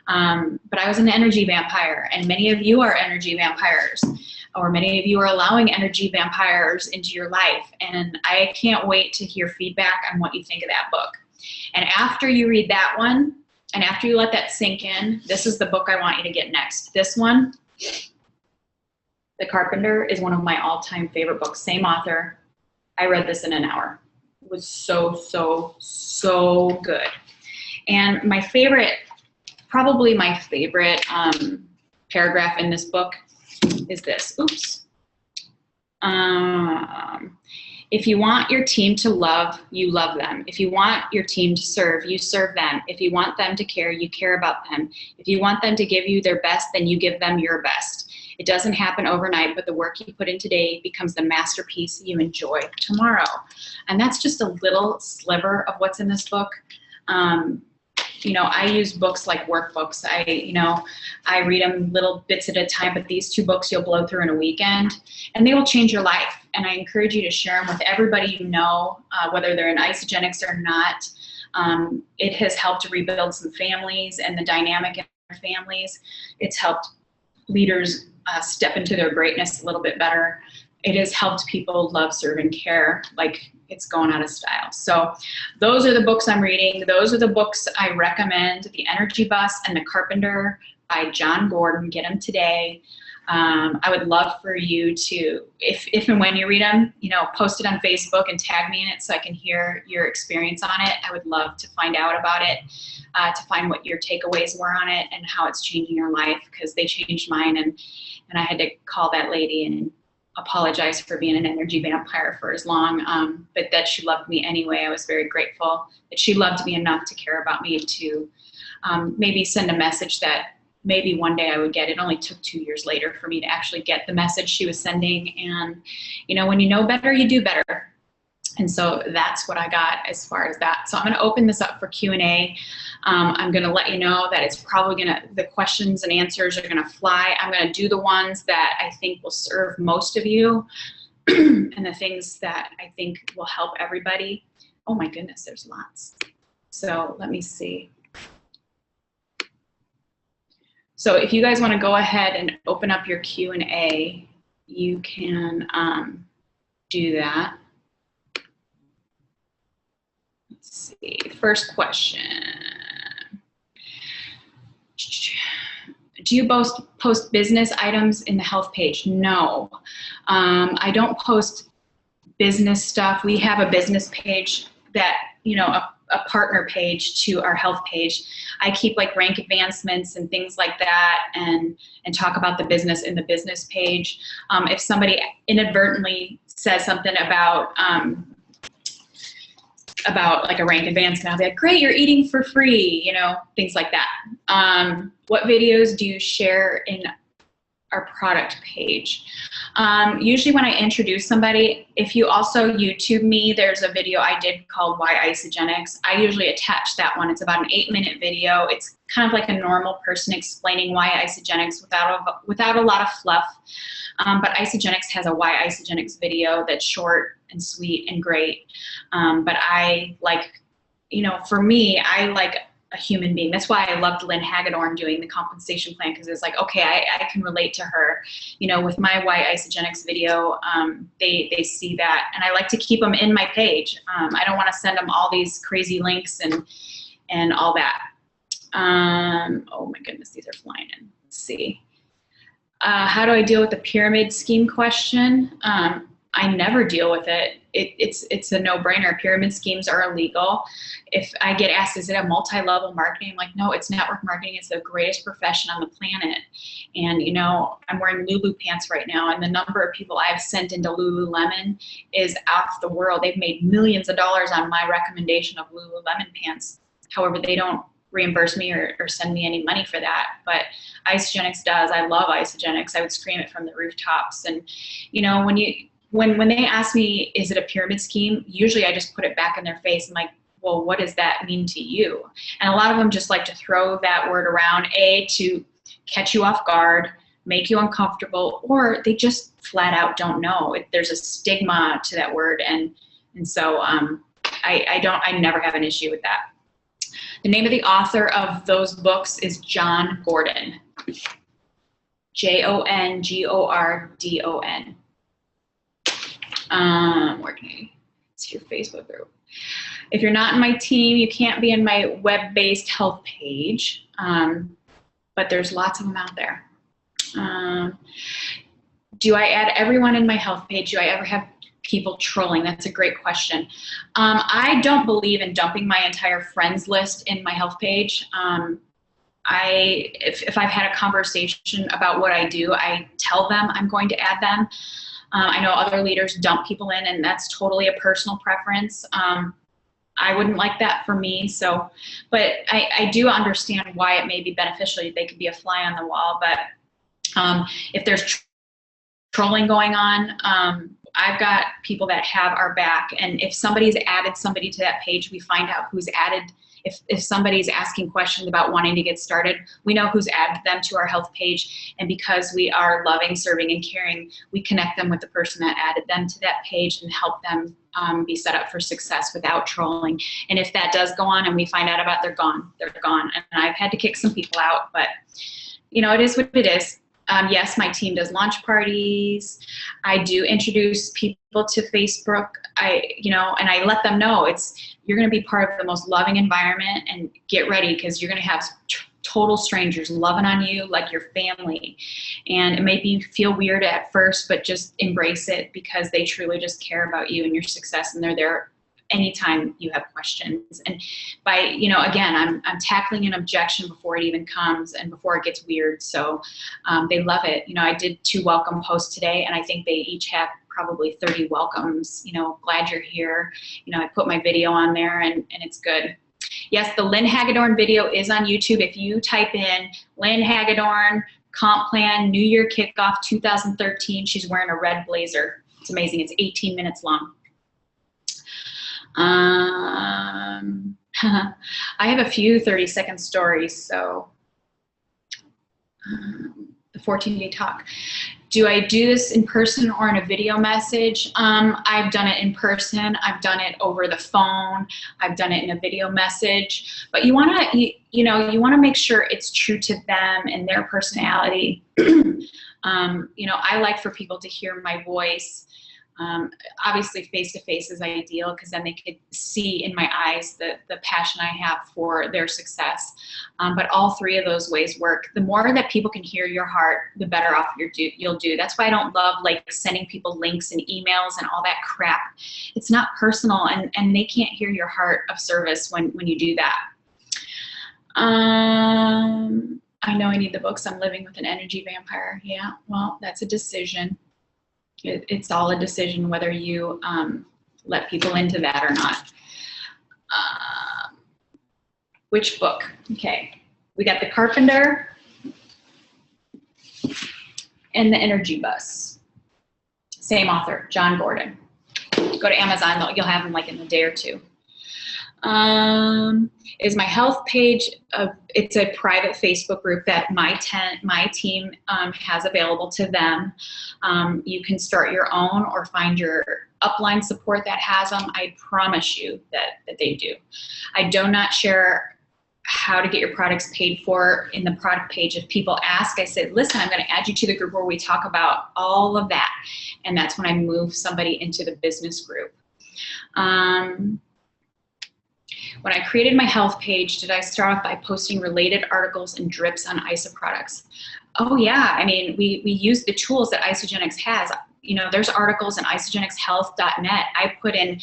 But I was an energy vampire, and many of you are energy vampires, or many of you are allowing energy vampires into your life. And I can't wait to hear feedback on what you think of that book. And after you read that one, and after you let that sink in, this is the book I want you to get next. This one, The Carpenter, is one of my all-time favorite books. Same author. I read this in an hour. It was so, so, so good. And my favorite, probably my favorite paragraph in this book is this. Oops. If you want your team to love, you love them. If you want your team to serve, you serve them. If you want them to care, you care about them. If you want them to give you their best, then you give them your best. It doesn't happen overnight, but the work you put in today becomes the masterpiece you enjoy tomorrow. And that's just a little sliver of what's in this book. You know, I use books like workbooks. I read them little bits at a time, but these 2 books you'll blow through in a weekend, and they will change your life. And I encourage you to share them with everybody you know, whether they're in Isogenics or not. It has helped rebuild some families and the dynamic in their families. It's helped leaders step into their greatness a little bit better. It has helped people love, serve, and care like it's going out of style. So those are the books I'm reading. Those are the books I recommend. The Energy Bus and The Carpenter by John Gordon. Get them today. I would love for you to, if and when you read them, you know, post it on Facebook and tag me in it so I can hear your experience on it. I would love to find out about it, to find what your takeaways were on it and how it's changing your life, because they changed mine, and I had to call that lady and apologize for being an energy vampire for as long, but that she loved me anyway. I was very grateful that she loved me enough to care about me, to maybe send a message that maybe one day I would get. It only took 2 years later for me to actually get the message she was sending. And, you know, when you know better, you do better. And so that's what I got as far as that. So I'm going to open this up for Q&A. I'm going to let you know that it's probably going to, the questions and answers are going to fly. I'm going to do the ones that I think will serve most of you and the things that I think will help everybody. Oh my goodness, there's lots. So let me see. So if you guys want to go ahead and open up your Q&A, you can do that. Let's see, first question. Do you post business items in the health page? No, I don't post business stuff. We have a business page that, you know, a partner page to our health page. I keep like rank advancements and things like that, and talk about the business in the business page. If somebody inadvertently says something about like a rank advancement, I'll be like, great, you're eating for free, you know, things like that. What videos do you share in our product page? Usually when I introduce somebody, if you also YouTube me, there's a video I did called Why Isogenics. I usually attach that one. It's about an 8-minute video. It's kind of like a normal person explaining why Isogenics without a lot of fluff. But Isogenics has a Why Isogenics video that's short and sweet and great. But I like, you know, for me, I like a human being. That's why I loved Lynn Hagedorn doing the compensation plan, because it's like, okay, I can relate to her. You know, with my Why Isogenics video, they see that, and I like to keep them in my page. I don't want to send them all these crazy links and all that. Oh my goodness, these are flying in. Let's see. How do I deal with the pyramid scheme question? I never deal with it. It's a no-brainer. Pyramid schemes are illegal. If I get asked, is it a multi-level marketing? I'm like, no, it's network marketing. It's the greatest profession on the planet. And, you know, I'm wearing Lulu pants right now, and the number of people I've sent into Lululemon is off the world. They've made millions of dollars on my recommendation of Lululemon pants. However, they don't reimburse me or send me any money for that. But Isogenics does. I love Isogenics. I would scream it from the rooftops. And, you know, when they ask me, is it a pyramid scheme? Usually I just put it back in their face. I'm like, well, what does that mean to you? And a lot of them just like to throw that word around, to catch you off guard, make you uncomfortable, or they just flat out don't know. There's a stigma to that word. And so I never have an issue with that. The name of the author of those books is John Gordon. Jongordon. Where can I see your Facebook group? If you're not in my team, you can't be in my web-based health page, but there's lots of them out there. Do I add everyone in my health page? Do I ever have people trolling? That's a great question. I don't believe in dumping my entire friends list in my health page. If I've had a conversation about what I do, I tell them I'm going to add them. I know other leaders dump people in, and that's totally a personal preference. I wouldn't like that for me. So, but I do understand why it may be beneficial. They could be a fly on the wall. But if there's trolling going on, I've got people that have our back. And if somebody's added somebody to that page, we find out who's added If somebody's asking questions about wanting to get started, we know who's added them to our health page. And because we are loving, serving, and caring, we connect them with the person that added them to that page and help them be set up for success without trolling. And if that does go on and we find out about they're gone. And I've had to kick some people out, but it is what it is. Yes, my team does launch parties. I do introduce people to Facebook. And I let them know you're going to be part of the most loving environment, and get ready because you're going to have total strangers loving on you like your family. And it may feel weird at first, but just embrace it because they truly just care about you and your success, and they're there anytime you have questions. And by, again, I'm tackling an objection before it even comes and before it gets weird. So they love it. I did 2 welcome posts today, and I think they each have probably 30 welcomes, glad you're here. I put my video on there, and it's good. Yes, the Lynn Hagedorn video is on YouTube. If you type in Lynn Hagedorn comp plan New Year kickoff 2013, she's wearing a red blazer. It's amazing. It's 18 minutes long. I have a few 30-second stories. So the 14-day talk. Do I do this in person or in a video message? I've done it in person. I've done it over the phone. I've done it in a video message. But you want to make sure it's true to them and their personality. I like for people to hear my voice. Obviously face-to-face is ideal because then they could see in my eyes the passion I have for their success. But all 3 of those ways work. The more that people can hear your heart, the better off you'll do. That's why I don't love sending people links and emails and all that crap. It's not personal, and they can't hear your heart of service when you do that. I know I need the books. I'm living with an energy vampire. Yeah, well, that's a decision. It's all a decision whether you let people into that or not. Which book? Okay, we got The Carpenter and The Energy Bus. Same author, John Gordon. Go to Amazon, you'll have them in a day or 2. Is my health page, it's a private Facebook group that my team has available to them. You can start your own or find your upline support that has them. I promise you that they do. I do not share how to get your products paid for in the product page. If people ask, I said, listen, I'm going to add you to the group where we talk about all of that. And that's when I move somebody into the business group. When I created my health page, did I start off by posting related articles and drips on ISA products? Oh yeah, I mean, we use the tools that Isagenix has. There's articles in isagenixhealth.net. I put in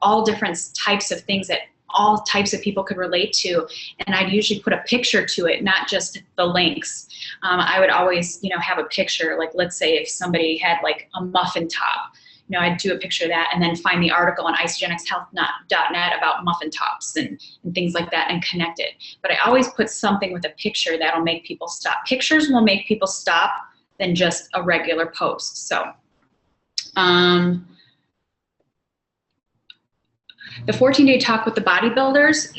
all different types of things that all types of people could relate to, and I'd usually put a picture to it, not just the links. I would always, have a picture, let's say if somebody had a muffin top, I'd do a picture of that and then find the article on isagenixhealth.net about muffin tops and things like that and connect it. But I always put something with a picture that'll make people stop. Pictures will make people stop than just a regular post. So the 14-day talk with the bodybuilders,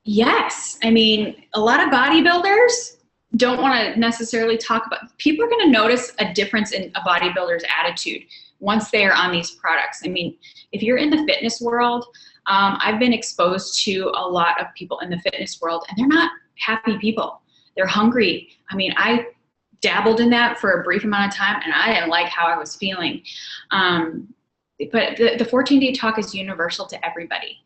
yes. I mean, a lot of bodybuilders don't want to necessarily talk about, people are going to notice a difference in a bodybuilder's attitude once they are on these products. I mean, if you're in the fitness world, I've been exposed to a lot of people in the fitness world, and they're not happy people. They're hungry. I mean, I dabbled in that for a brief amount of time, and I didn't like how I was feeling. But the 14-day talk is universal to everybody.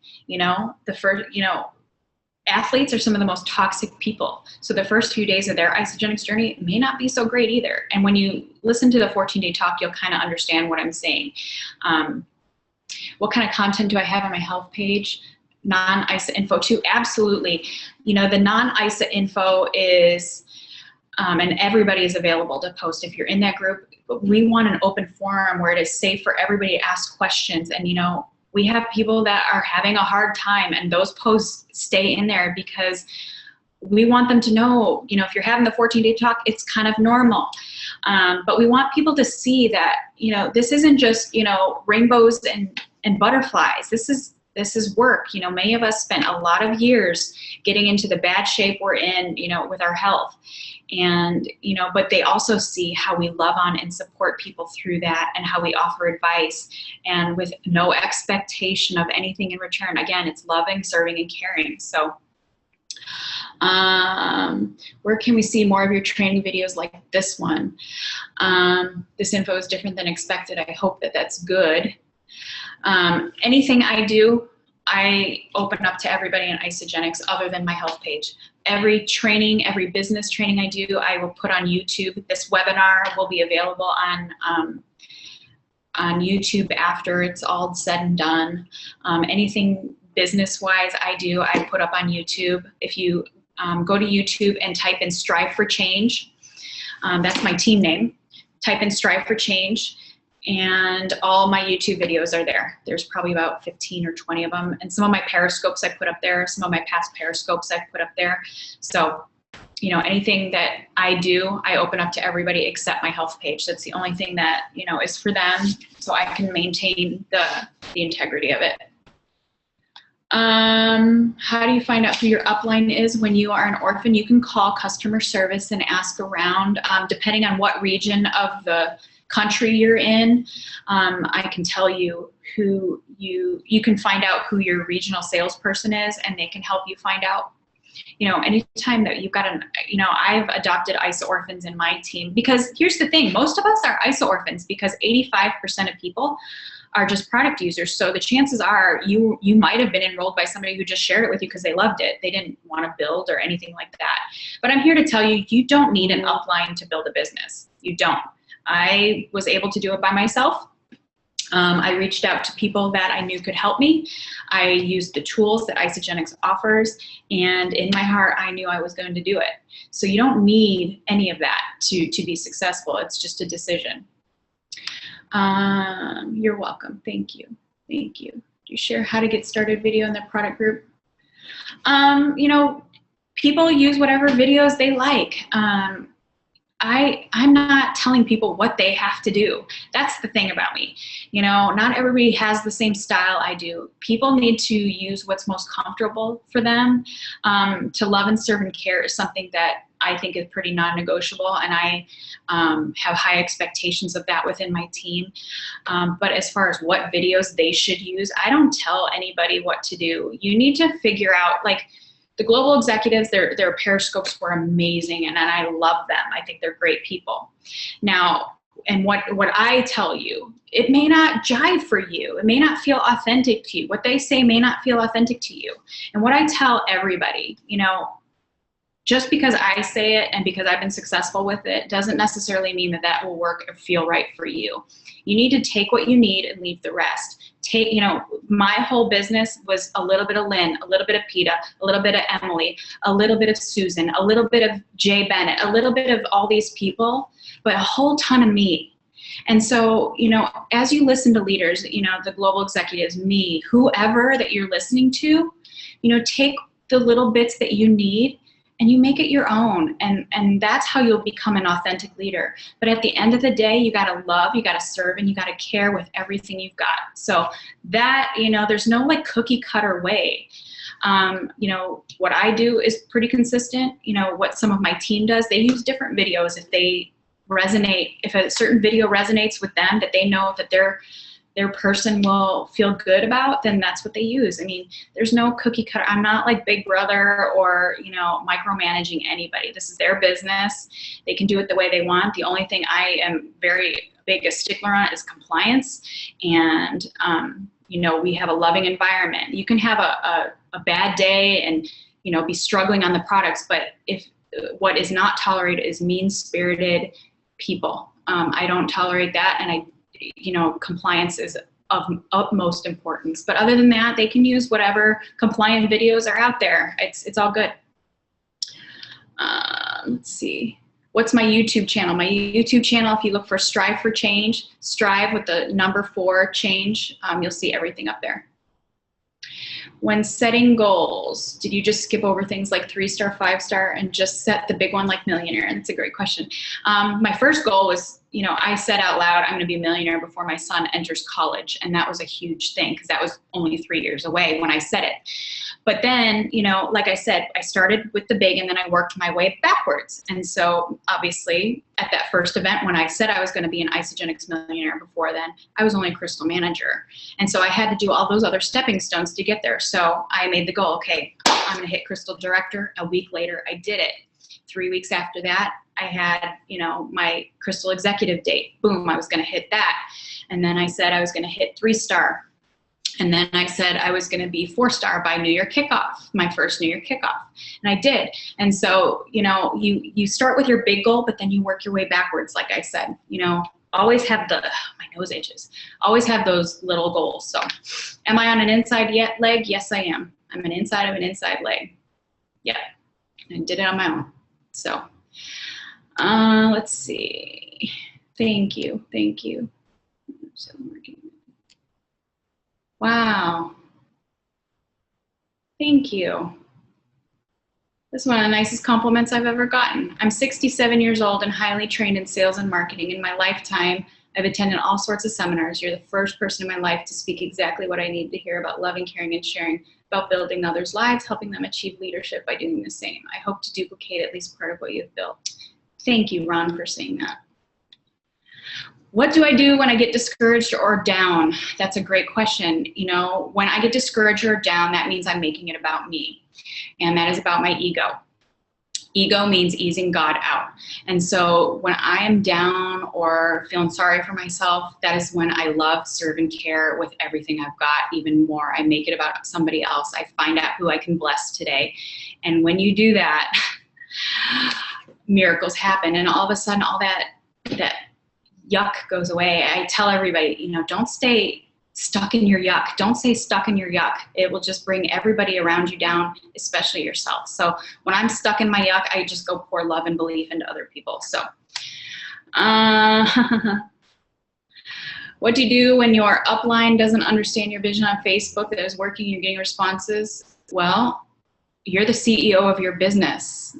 Athletes are some of the most toxic people. So the first few days of their Isagenix journey may not be so great either. And when you listen to the 14-day talk, you'll kind of understand what I'm saying. What kind of content do I have on my health page? Non-ISA info too? Absolutely. The non-ISA info is, and everybody is available to post if you're in that group. But we want an open forum where it is safe for everybody to ask questions. And, we have people that are having a hard time, and those posts stay in there because we want them to know, if you're having the 14-day talk, it's kind of normal. But we want people to see that, this isn't just, rainbows and butterflies. This is This is work. You know, many of us spent a lot of years getting into the bad shape we're in, you know, with our health. And, you know, but they also see how we love on and support people through that, and how we offer advice, and with no expectation of anything in return. Again, it's loving, serving, and caring. So where can we see more of your training videos like this one? This info is different than expected. I hope that that's good. Anything I do, I open up to everybody in Isagenix other than my health page. Every training, every business training I do, I will put on YouTube. This webinar will be available on YouTube after it's all said and done. Anything business-wise I do, I put up on YouTube. If you go to YouTube and type in Strive for Change, that's my team name. Type in Strive for Change, and all my YouTube videos are there. There's probably about 15 or 20 of them. And some of my Periscopes I put up there. Some of my past Periscopes I put up there. So, you know, anything that I do, I open up to everybody except my health page. That's the only thing that, you know, is for them, so I can maintain the integrity of it. How do you find out who your upline is when you are an orphan? You can call customer service and ask around. Depending on what region of the country you're in, I can tell you who you can find out who your regional salesperson is, and they can help you find out. You know, anytime that you've got you know, I've adopted ISA orphans in my team, because here's the thing, most of us are ISA orphans because 85% of people are just product users. So the chances are you might have been enrolled by somebody who just shared it with you because they loved it. They didn't want to build or anything like that. But I'm here to tell you, you don't need an upline to build a business. You don't. I was able to do it by myself. I reached out to people that I knew could help me. I used the tools that Isagenix offers, and in my heart, I knew I was going to do it. So you don't need any of that to be successful. It's just a decision. You're welcome. Thank you. Thank you. Do you share how to get started video in the product group? You know, people use whatever videos they like. I'm not telling people what they have to do. That's the thing about me. You know, not everybody has the same style I do. People need to use what's most comfortable for them. To love and serve and care is something that I think is pretty non-negotiable, and I have high expectations of that within my team. But as far as what videos they should use, I don't tell anybody what to do. You need to figure out, like, the global executives, their Periscopes were amazing, and I love them. I think they're great people. Now, and what I tell you, it may not jive for you. It may not feel authentic to you. What they say may not feel authentic to you. And what I tell everybody, you know, just because I say it and because I've been successful with it doesn't necessarily mean that that will work or feel right for you. You need to take what you need and leave the rest. You know, my whole business was a little bit of Lynn, a little bit of Peta, a little bit of Emily, a little bit of Susan, a little bit of Jay Bennett, a little bit of all these people, but a whole ton of me. And so, you know, as you listen to leaders, you know, the global executives, me, whoever that you're listening to, you know, take the little bits that you need and you make it your own, and that's how you'll become an authentic leader. But at the end of the day, you got to love, you got to serve, and you got to care with everything you've got. So that, you know, there's no like cookie cutter way. You know, what I do is pretty consistent. You know, what some of my team does, they use different videos if they resonate, if a certain video resonates with them that they know that their person will feel good about, then that's what they use. I mean, there's no cookie cutter. I'm not like Big Brother or, you know, micromanaging anybody. This is their business. They can do it the way they want. The only thing I am very big a stickler on is compliance. And, you know, we have a loving environment. You can have a bad day and, you know, be struggling on the products, but if what is not tolerated is mean-spirited people. I don't tolerate that, and you know, compliance is of utmost importance. But other than that, they can use whatever compliant videos are out there. It's all good. Let's see. What's my YouTube channel? My YouTube channel, if you look for Strive for Change, Strive with the number 4, change, you'll see everything up there. When setting goals, did you just skip over things like 3-star, 5-star, and just set the big one like millionaire? And it's a great question. My first goal was I said out loud, I'm going to be a millionaire before my son enters college. And that was a huge thing because that was only 3 years away when I said it. But then, like I said, I started with the big and then I worked my way backwards. And so obviously at that first event, when I said I was going to be an Isogenics millionaire before then, I was only a crystal manager. And so I had to do all those other stepping stones to get there. So I made the goal, okay, I'm going to hit crystal director. A week later, I did it. 3 weeks after that, I had, my crystal executive date. Boom, I was going to hit that. And then I said I was going to hit 3-star. And then I said I was going to be 4-star by New Year kickoff, my first New Year kickoff. And I did. And so, you start with your big goal, but then you work your way backwards. Like I said, always have my nose itches, always have those little goals. So am I on an inside leg? Yes, I am. I'm an inside of an inside leg. Yeah. I did it on my own. So, let's see. Thank you. Thank you. Wow. Thank you. This is one of the nicest compliments I've ever gotten. I'm 67 years old and highly trained in sales and marketing. In my lifetime, I've attended all sorts of seminars. You're the first person in my life to speak exactly what I need to hear about loving, caring, and sharing, about building others' lives, helping them achieve leadership by doing the same. I hope to duplicate at least part of what you've built. Thank you, Ron, for saying that. What do I do when I get discouraged or down? That's a great question. When I get discouraged or down, that means I'm making it about me. And that is about my ego. Ego means easing God out. And so when I am down or feeling sorry for myself, that is when I love, serve, and care with everything I've got even more. I make it about somebody else. I find out who I can bless today. And when you do that, miracles happen. And all of a sudden, all that yuck goes away. I tell everybody, don't stay stuck in your yuck. Don't stay stuck in your yuck. It will just bring everybody around you down, especially yourself. So when I'm stuck in my yuck, I just go pour love and belief into other people. So, what do you do when your upline doesn't understand your vision on Facebook that is working, you're getting responses? Well, you're the CEO of your business.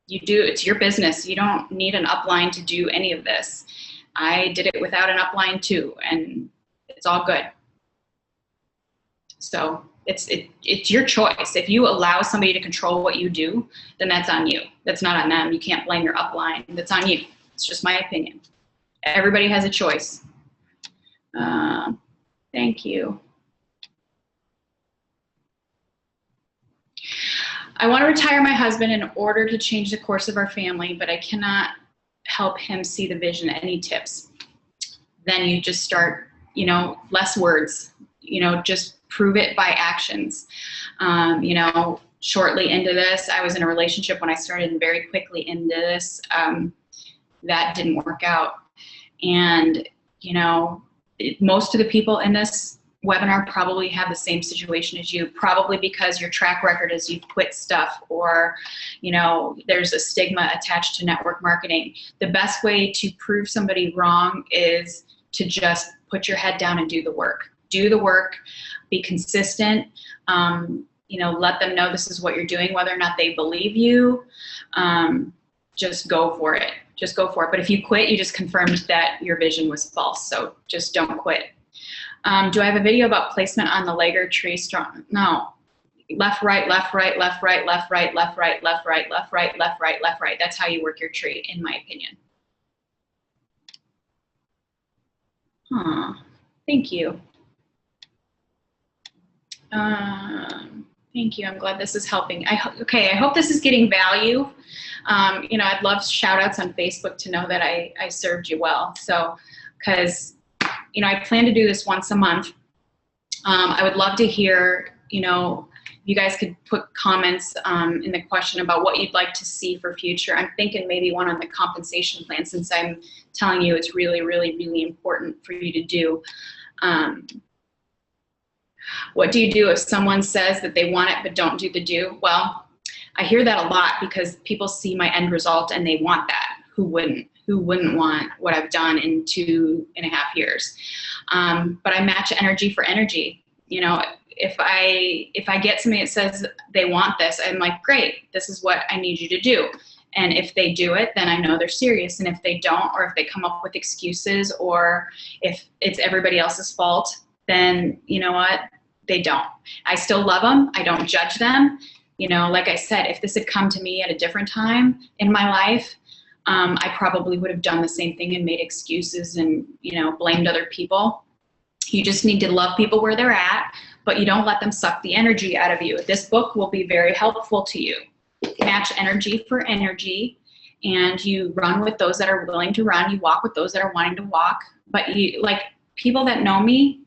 It's your business. You don't need an upline to do any of this. I did it without an upline too, and it's all good. So it's your choice. If you allow somebody to control what you do, then that's on you. That's not on them. You can't blame your upline. That's on you. It's just my opinion. Everybody has a choice. Thank you. I want to retire my husband in order to change the course of our family, but I cannot help him see the vision. Any tips? Then you just start, less words, just prove it by actions. Shortly into this, I was in a relationship when I started, and very quickly into this, that didn't work out. And, most of the people in this webinar probably have the same situation as you, probably because your track record is you've quit stuff, or there's a stigma attached to network marketing. The best way to prove somebody wrong is to just put your head down and do the work. Do the work, be consistent, let them know this is what you're doing, whether or not they believe you. Just go for it. Just go for it. But if you quit, you just confirmed that your vision was false. So just don't quit. Do I have a video about placement on the Lager tree strong? No. Left, right, left, right, left, right, left, right, left, right, left, right, left, right, left, right, left, right. That's how you work your tree, in my opinion. Thank you. Thank you. I'm glad this is helping. I hope this is getting value. I'd love shout outs on Facebook to know that I served you well. So, because I plan to do this once a month. I would love to hear, you guys could put comments in the question about what you'd like to see for future. I'm thinking maybe one on the compensation plan, since I'm telling you it's really, really, really important for you to do. What do you do if someone says that they want it but don't do the do? Well, I hear that a lot because people see my end result and they want that. Who wouldn't? Who wouldn't want what I've done in 2.5 years? But I match energy for energy. If I get somebody that says they want this, I'm like, great, this is what I need you to do. And if they do it, then I know they're serious. And if they don't, or if they come up with excuses, or if it's everybody else's fault, then you know what? They don't. I still love them. I don't judge them. You know, like I said, if this had come to me at a different time in my life, I probably would have done the same thing and made excuses and, you know, blamed other people. You just need to love people where they're at, but you don't let them suck the energy out of you. This book will be very helpful to you. Match energy for energy, and you run with those that are willing to run. You walk with those that are wanting to walk. But you, like people that know me,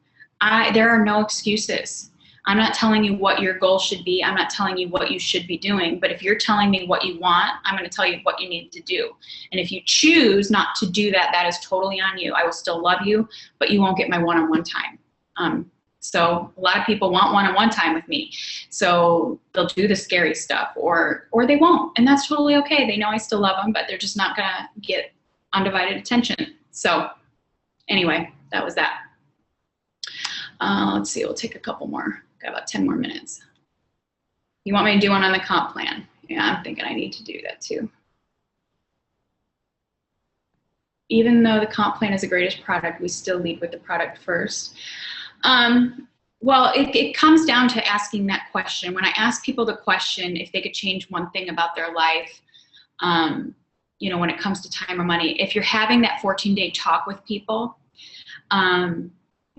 there are no excuses. I'm not telling you what your goal should be. I'm not telling you what you should be doing. But if you're telling me what you want, I'm going to tell you what you need to do. And if you choose not to do that, that is totally on you. I will still love you, but you won't get my one-on-one time. So a lot of people want one-on-one time with me. So they'll do the scary stuff, or they won't. And that's totally okay. They know I still love them, but they're just not going to get undivided attention. So anyway, that was that. Let's see, we'll take a couple more. Got about 10 more minutes. You want me to do one on the comp plan? Yeah, I'm thinking I need to do that too. Even though the comp plan is the greatest product, we still lead with the product first. Well, it comes down to asking that question. When I ask people the question, if they could change one thing about their life, you know, when it comes to time or money, if you're having that 14-day talk with people,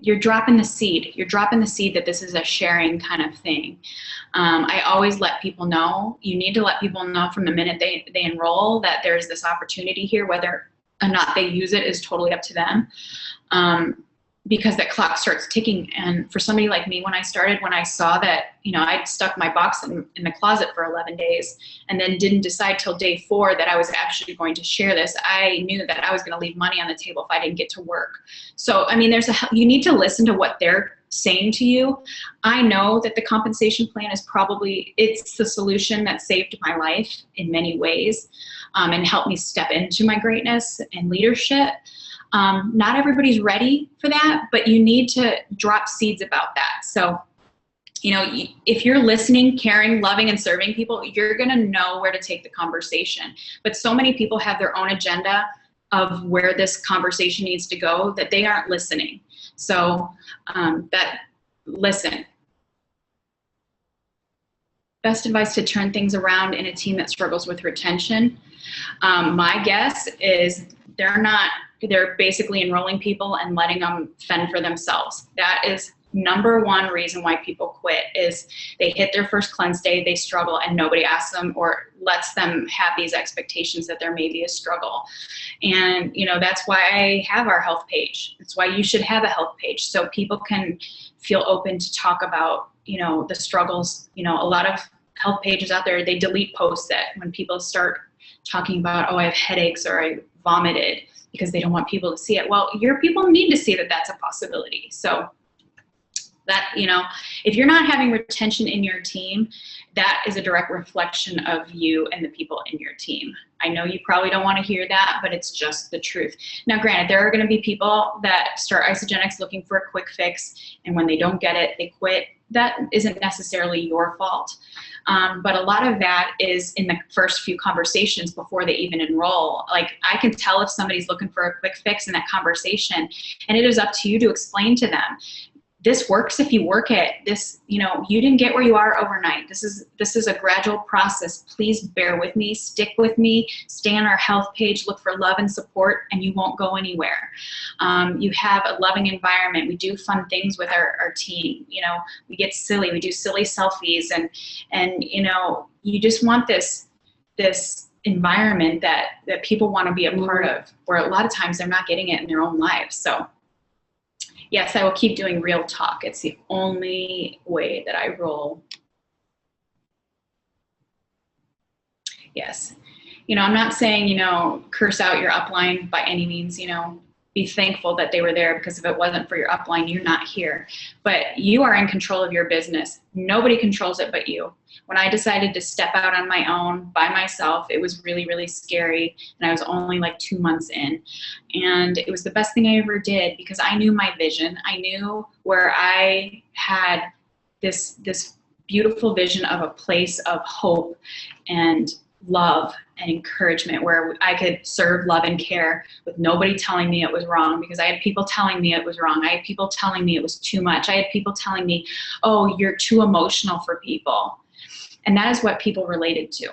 you're dropping the seed. You're dropping the seed that this is a sharing kind of thing. I always let people know. You need to let people know from the minute they enroll that there's this opportunity here. Whether or not they use it is totally up to them. Because that clock starts ticking. And for somebody like me, when I started, when I saw that, you know, I'd stuck my box in the closet for 11 days and then didn't decide till day 4 that I was actually going to share this, I knew that I was going to leave money on the table if I didn't get to work. So, I mean, you need to listen to what they're saying to you. I know that the compensation plan is it's the solution that saved my life in many ways, and helped me step into my greatness and leadership. Not everybody's ready for that, but you need to drop seeds about that. So, you know, if you're listening, caring, loving, and serving people, you're going to know where to take the conversation. But so many people have their own agenda of where this conversation needs to go that they aren't listening. So listen. Best advice to turn things around in a team that struggles with retention. My guess is they're basically enrolling people and letting them fend for themselves. That is number one reason why people quit, is they hit their first cleanse day, they struggle, and nobody asks them or lets them have these expectations that there may be a struggle. And, you know, that's why I have our health page. That's why you should have a health page, so people can feel open to talk about, you know, the struggles. You know, a lot of health pages out there, they delete posts that when people start talking about, oh, I have headaches or I vomited, because they don't want people to see it. Well, your people need to see that that's a possibility. So that, you know, if you're not having retention in your team, that is a direct reflection of you and the people in your team. I know you probably don't want to hear that, but it's just the truth. Now, granted, there are going to be people that start Isogenics looking for a quick fix, and when they don't get it, they quit. That isn't necessarily your fault. But a lot of that is in the first few conversations before they even enroll. Like, I can tell if somebody's looking for a quick fix in that conversation, and it is up to you to explain to them, this works if you work it. This, you know, you didn't get where you are overnight. This is a gradual process. Please bear with me, stick with me, stay on our health page, look for love and support, and you won't go anywhere. You have a loving environment. We do fun things with our team. You know, we get silly, we do silly selfies, and you know, you just want this environment that people want to be a part of, where a lot of times they're not getting it in their own lives. So yes, I will keep doing real talk. It's the only way that I roll. Yes. You know, I'm not saying, you know, curse out your upline by any means. You know, be thankful that they were there, because if it wasn't for your upline, you're not here. But you are in control of your business. Nobody controls it but you. When I decided to step out on my own by myself, it was really, really scary. And I was only like 2 months in. And it was the best thing I ever did, because I knew my vision. I knew where I had this beautiful vision of a place of hope and love and encouragement, where I could serve, love, and care with nobody telling me it was wrong, because I had people telling me it was wrong. I had people telling me it was too much. I had people telling me, oh, you're too emotional for people. And that is what people related to.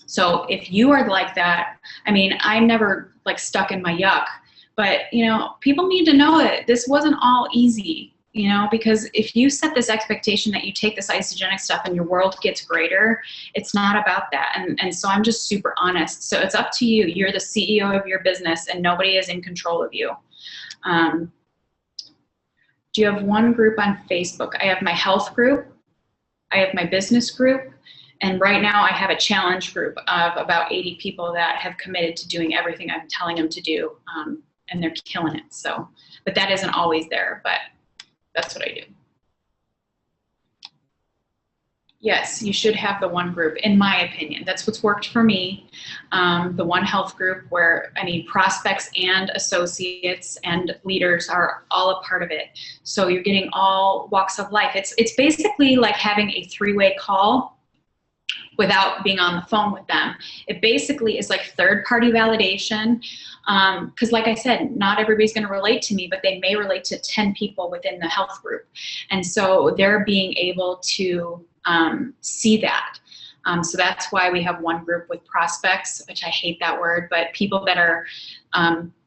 So if you are like that, I mean, I'm never like stuck in my yuck, but you know, people need to know that this wasn't all easy, you know, because if you set this expectation that you take this isogenic stuff and your world gets greater, it's not about that. And so I'm just super honest. So it's up to you. You're the CEO of your business and nobody is in control of you. Do you have one group on Facebook? I have my health group. I have my business group. And right now I have a challenge group of about 80 people that have committed to doing everything I'm telling them to do. And they're killing it. So, but that isn't always there, but that's what I do. Yes, you should have the one group, in my opinion. That's what's worked for me. The one health group where, I mean, prospects and associates and leaders are all a part of it. So you're getting all walks of life. It's basically like having a three-way call without being on the phone with them. It basically is like third-party validation. Because like I said, not everybody's going to relate to me, but they may relate to 10 people within the health group. And so they're being able to see that. So that's why we have one group with prospects, which I hate that word, but people that are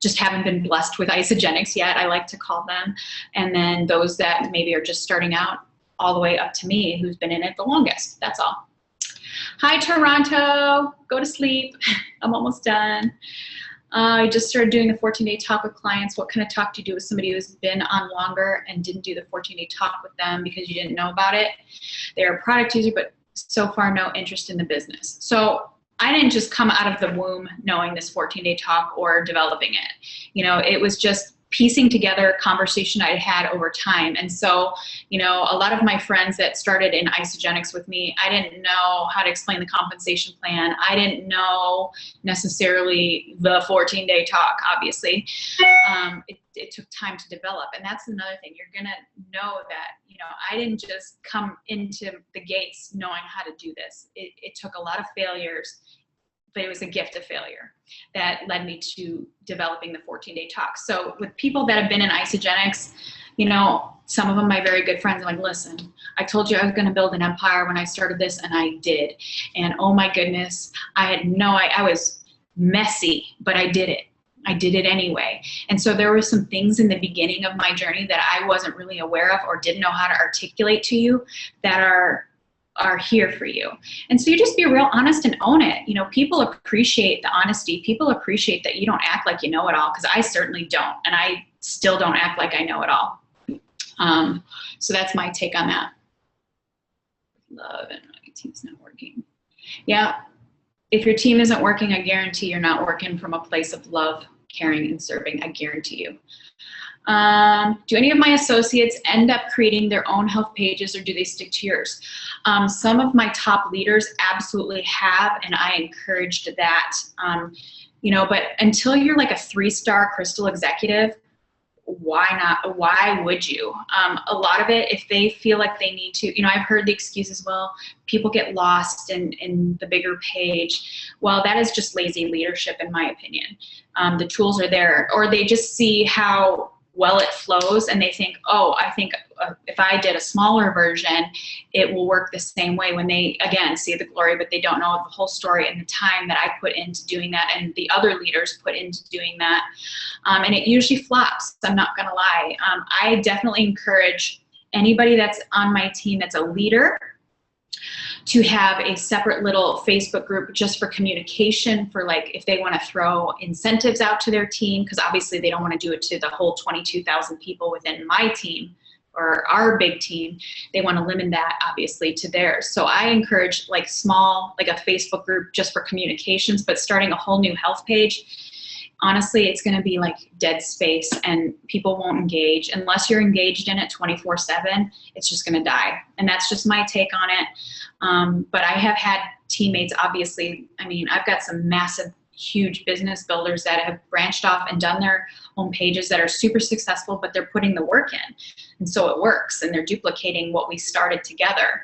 just haven't been blessed with isogenics yet, I like to call them. And then those that maybe are just starting out, all the way up to me, who's been in it the longest. That's all. Hi, Toronto. Go to sleep. I'm almost done. I just started doing the 14-day talk with clients. What kind of talk do you do with somebody who's been on longer and didn't do the 14-day talk with them because you didn't know about it? They're a product user, but so far no interest in the business. So I didn't just come out of the womb knowing this 14-day talk or developing it. You know, it was just piecing together a conversation I'd had over time. And so, you know, a lot of my friends that started in isogenics with me, I didn't know how to explain the compensation plan. I didn't know necessarily the 14-day talk, obviously. It took time to develop. And that's another thing. You're going to know that, you know, I didn't just come into the gates knowing how to do this. It took a lot of failures, but it was a gift of failure that led me to developing the 14-day talk. So with people that have been in isogenics, you know, some of them, my very good friends, I'm like, listen, I told you I was going to build an empire when I started this, and I did. And oh my goodness, I was messy, but I did it. I did it anyway. And so there were some things in the beginning of my journey that I wasn't really aware of or didn't know how to articulate to you that are here for you. And so you just be real honest and own it. You know, people appreciate the honesty. People appreciate that you don't act like you know it all, because I certainly don't. And I still don't act like I know it all. So that's my take on that. Love and my team's not working. Yeah. If your team isn't working, I guarantee you're not working from a place of love, caring, and serving. I guarantee you. Do any of my associates end up creating their own health pages, or do they stick to yours? Some of my top leaders absolutely have, and I encouraged that. You know, but until you're like a 3-star crystal executive, why not? Why would you? A lot of it, if they feel like they need to, you know, I've heard the excuses, well, people get lost in the bigger page. Well, that is just lazy leadership, in my opinion. The tools are there, or they just see how well it flows and they think, oh, I think if I did a smaller version, it will work the same way, when they, again, see the glory, but they don't know the whole story and the time that I put into doing that and the other leaders put into doing that. And it usually flops, I'm not gonna lie. I definitely encourage anybody that's on my team that's a leader to have a separate little Facebook group just for communication, for like if they want to throw incentives out to their team, because obviously they don't want to do it to the whole 22,000 people within my team or our big team. They want to limit that obviously to theirs. So I encourage like small, like a Facebook group just for communications, but starting a whole new health page, honestly, it's going to be like dead space and people won't engage unless you're engaged in it 24/7. It's just going to die. And that's just my take on it. But I have had teammates, obviously, I mean, I've got some massive huge business builders that have branched off and done their own pages that are super successful, but they're putting the work in. And so it works, and they're duplicating what we started together.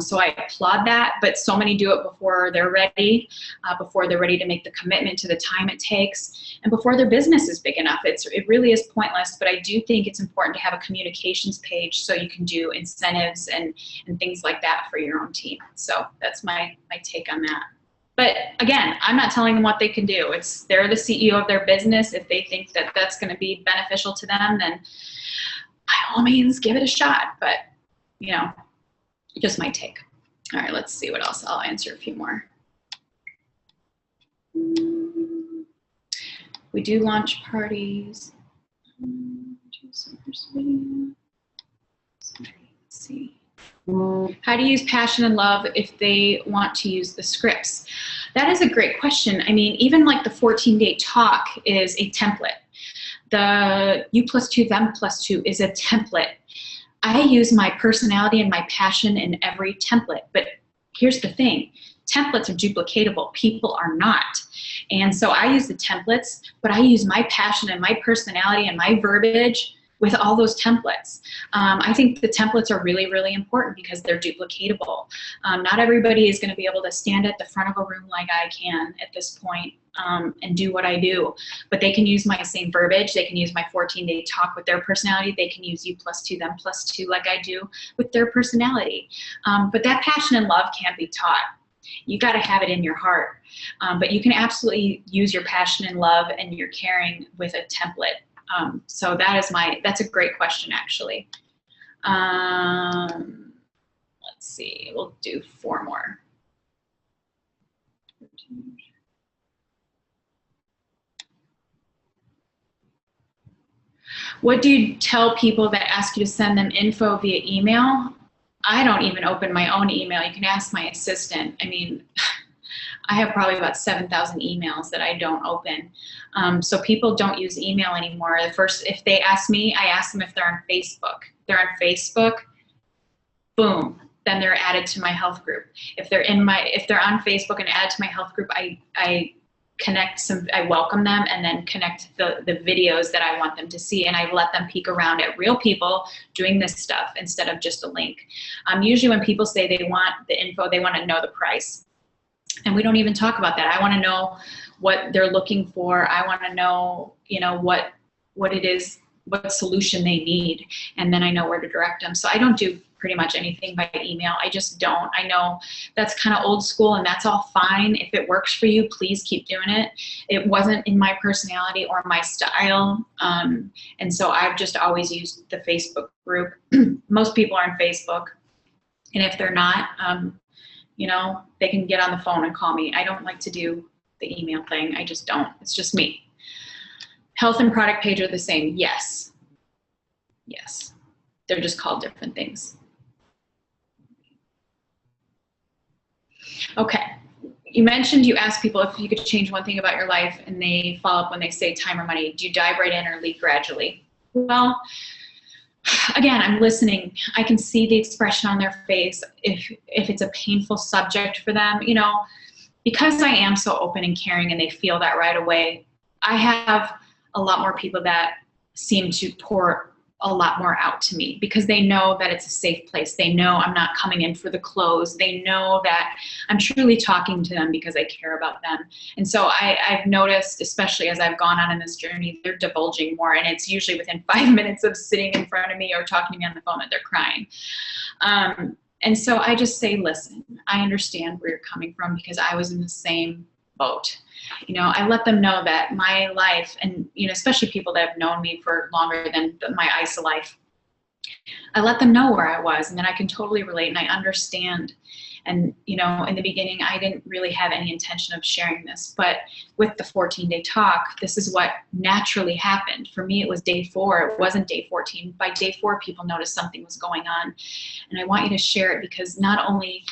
So I applaud that, but so many do it before they're ready to make the commitment to the time it takes, and before their business is big enough. It really is pointless, but I do think it's important to have a communications page so you can do incentives and things like that for your own team. So that's my take on that. But again, I'm not telling them what they can do. They're the CEO of their business. If they think that that's going to be beneficial to them, then by all means, give it a shot. But, you know, just my take. All right, let's see what else. I'll answer a few more. We do launch parties. Let's see. How do you use passion and love if they want to use the scripts? That is a great question. I mean, even like the 14-day talk is a template. The you plus two, them plus two is a template. I use my personality and my passion in every template, but here's the thing. Templates are duplicatable. People are not. And so I use the templates, but I use my passion and my personality and my verbiage with all those templates. I think the templates are really, really important because they're duplicatable. Not everybody is going to be able to stand at the front of a room like I can at this point and do what I do, but they can use my same verbiage. They can use my 14-day talk with their personality. They can use you plus two, them plus two like I do with their personality. But that passion and love can't be taught. You got to have it in your heart. But you can absolutely use your passion and love and your caring with a template. So that's a great question, actually. Let's see, we'll do 4 more. What do you tell people that ask you to send them info via email? I don't even open my own email. You can ask my assistant. I mean, I have probably about 7,000 emails that I don't open. So people don't use email anymore. If they ask me, I ask them if they're on Facebook. They're on Facebook, boom, then they're added to my health group. If they're on Facebook and added to my health group, I welcome them and then connect the videos that I want them to see, and I let them peek around at real people doing this stuff instead of just a link. Usually when people say they want the info, they want to know the price. And we don't even talk about that. I want to know what they're looking for. I want to know, what it is, what solution they need, and then I know where to direct them. So I don't do pretty much anything by email. I just don't. I know that's kind of old school, and that's all fine. If it works for you, please keep doing it. It wasn't in my personality or my style, and so I've just always used the Facebook group. Most people are on Facebook, and if they're not, they can get on the phone and call me. I don't like to do the email thing. I just don't. It's just me. Health and product page are the same. Yes. Yes. They're just called different things. Okay. You mentioned you asked people if you could change one thing about your life, and they follow up when they say time or money. Do you dive right in or lead gradually? Well, again, I'm listening. I can see the expression on their face if it's a painful subject for them. Because I am so open and caring and they feel that right away, I have a lot more people that seem to pour a lot more out to me because they know that it's a safe place. They know I'm not coming in for the close. They know that I'm truly talking to them because I care about them. And so I've noticed, especially as I've gone on in this journey, they're divulging more, and it's usually within 5 minutes of sitting in front of me or talking to me on the phone that they're crying. And so I just say, listen, I understand where you're coming from because I was in the same boat. I let them know that my life, and especially people that have known me for longer than my ISA life, I let them know where I was, and then I can totally relate and I understand. And in the beginning, I didn't really have any intention of sharing this, but with the 14-day talk, this is what naturally happened. For me, it was day 4. It wasn't day 14. By day 4, people noticed something was going on, and I want you to share it because not only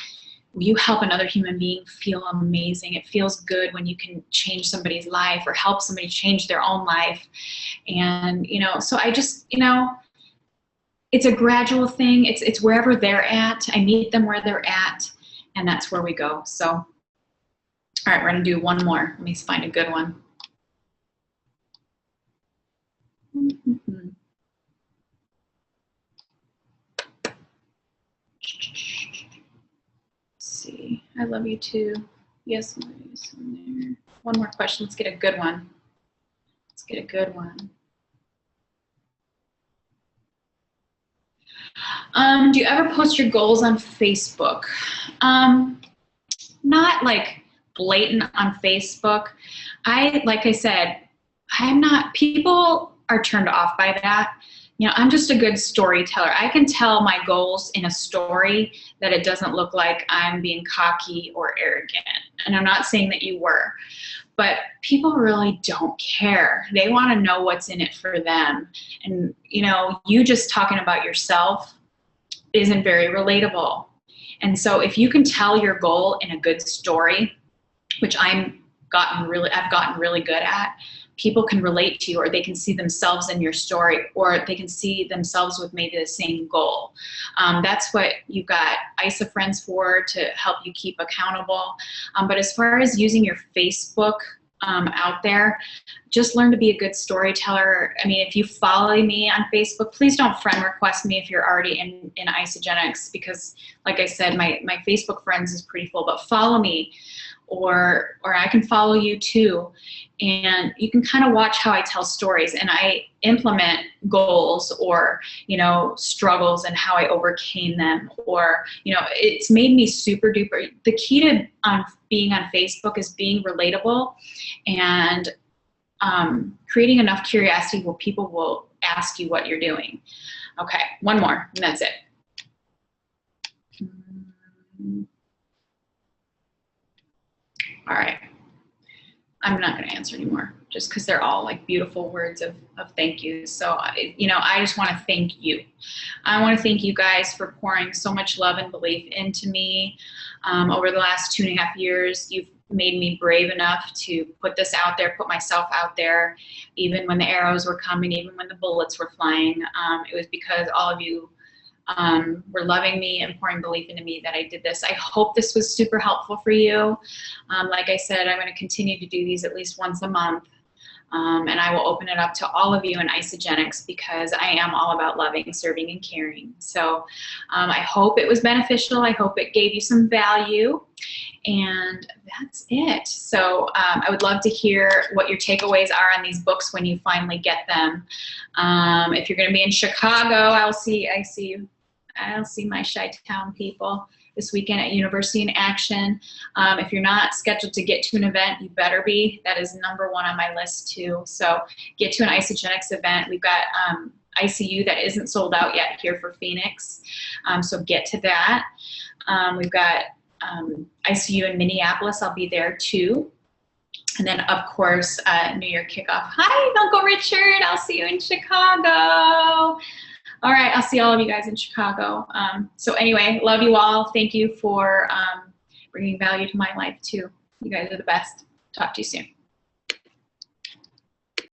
you help another human being feel amazing. It feels good when you can change somebody's life or help somebody change their own life. And, so I just, it's a gradual thing. It's wherever they're at. I meet them where they're at, and that's where we go. So All right, we're gonna do one more. Let me find a good one. See, I love you too. Yes, there. One more question. Let's get a good one. Let's get a good one. Do you ever post your goals on Facebook? Not like blatant on Facebook. Like I said, I'm not, people are turned off by that. You know, I'm just a good storyteller. I can tell my goals in a story that it doesn't look like I'm being cocky or arrogant. And I'm not saying that you were, but people really don't care. They want to know what's in it for them. And, you know, you just talking about yourself isn't very relatable. And so if you can tell your goal in a good story, which I've gotten really good at, people can relate to you, or they can see themselves in your story, or they can see themselves with maybe the same goal. That's what you've got ISA friends for, to help you keep accountable. But as far as using your Facebook out there, just learn to be a good storyteller. I mean, if you follow me on Facebook, please don't friend request me if you're already in Isagenetics, because like I said, my Facebook friends is pretty full, but follow me, or I can follow you too. And you can kind of watch how I tell stories, and I implement goals or, you know, struggles and how I overcame them, or, you know, it's made me super duper. The key to being on Facebook is being relatable and creating enough curiosity where people will ask you what you're doing. Okay, one more, and that's it. All right. I'm not going to answer anymore, just because they're all like beautiful words of thank you. So, you know, I just want to thank you. I want to thank you guys for pouring so much love and belief into me over the last 2.5 years. You've made me brave enough to put this out there, put myself out there, even when the arrows were coming, even when the bullets were flying. It was because all of you were loving me and pouring belief into me that I did this. I hope this was super helpful for you. Like I said, I'm going to continue to do these at least once a month. And I will open it up to all of you in Isagenetics, because I am all about loving, serving, and caring. So I hope it was beneficial. I hope it gave you some value. And that's it. So I would love to hear what your takeaways are on these books when you finally get them. If you're going to be in Chicago, I'll see my Chi-Town people this weekend at University in Action. If you're not scheduled to get to an event, you better be. That is #1 on my list too. So get to an Isagenetics event. We've got ICU that isn't sold out yet here for Phoenix. So get to that. We've got ICU in Minneapolis. I'll be there too. And then, of course, New Year kickoff. Hi, Uncle Richard. I'll see you in Chicago. All right, I'll see all of you guys in Chicago. So anyway, love you all. Thank you for bringing value to my life too. You guys are the best. Talk to you soon.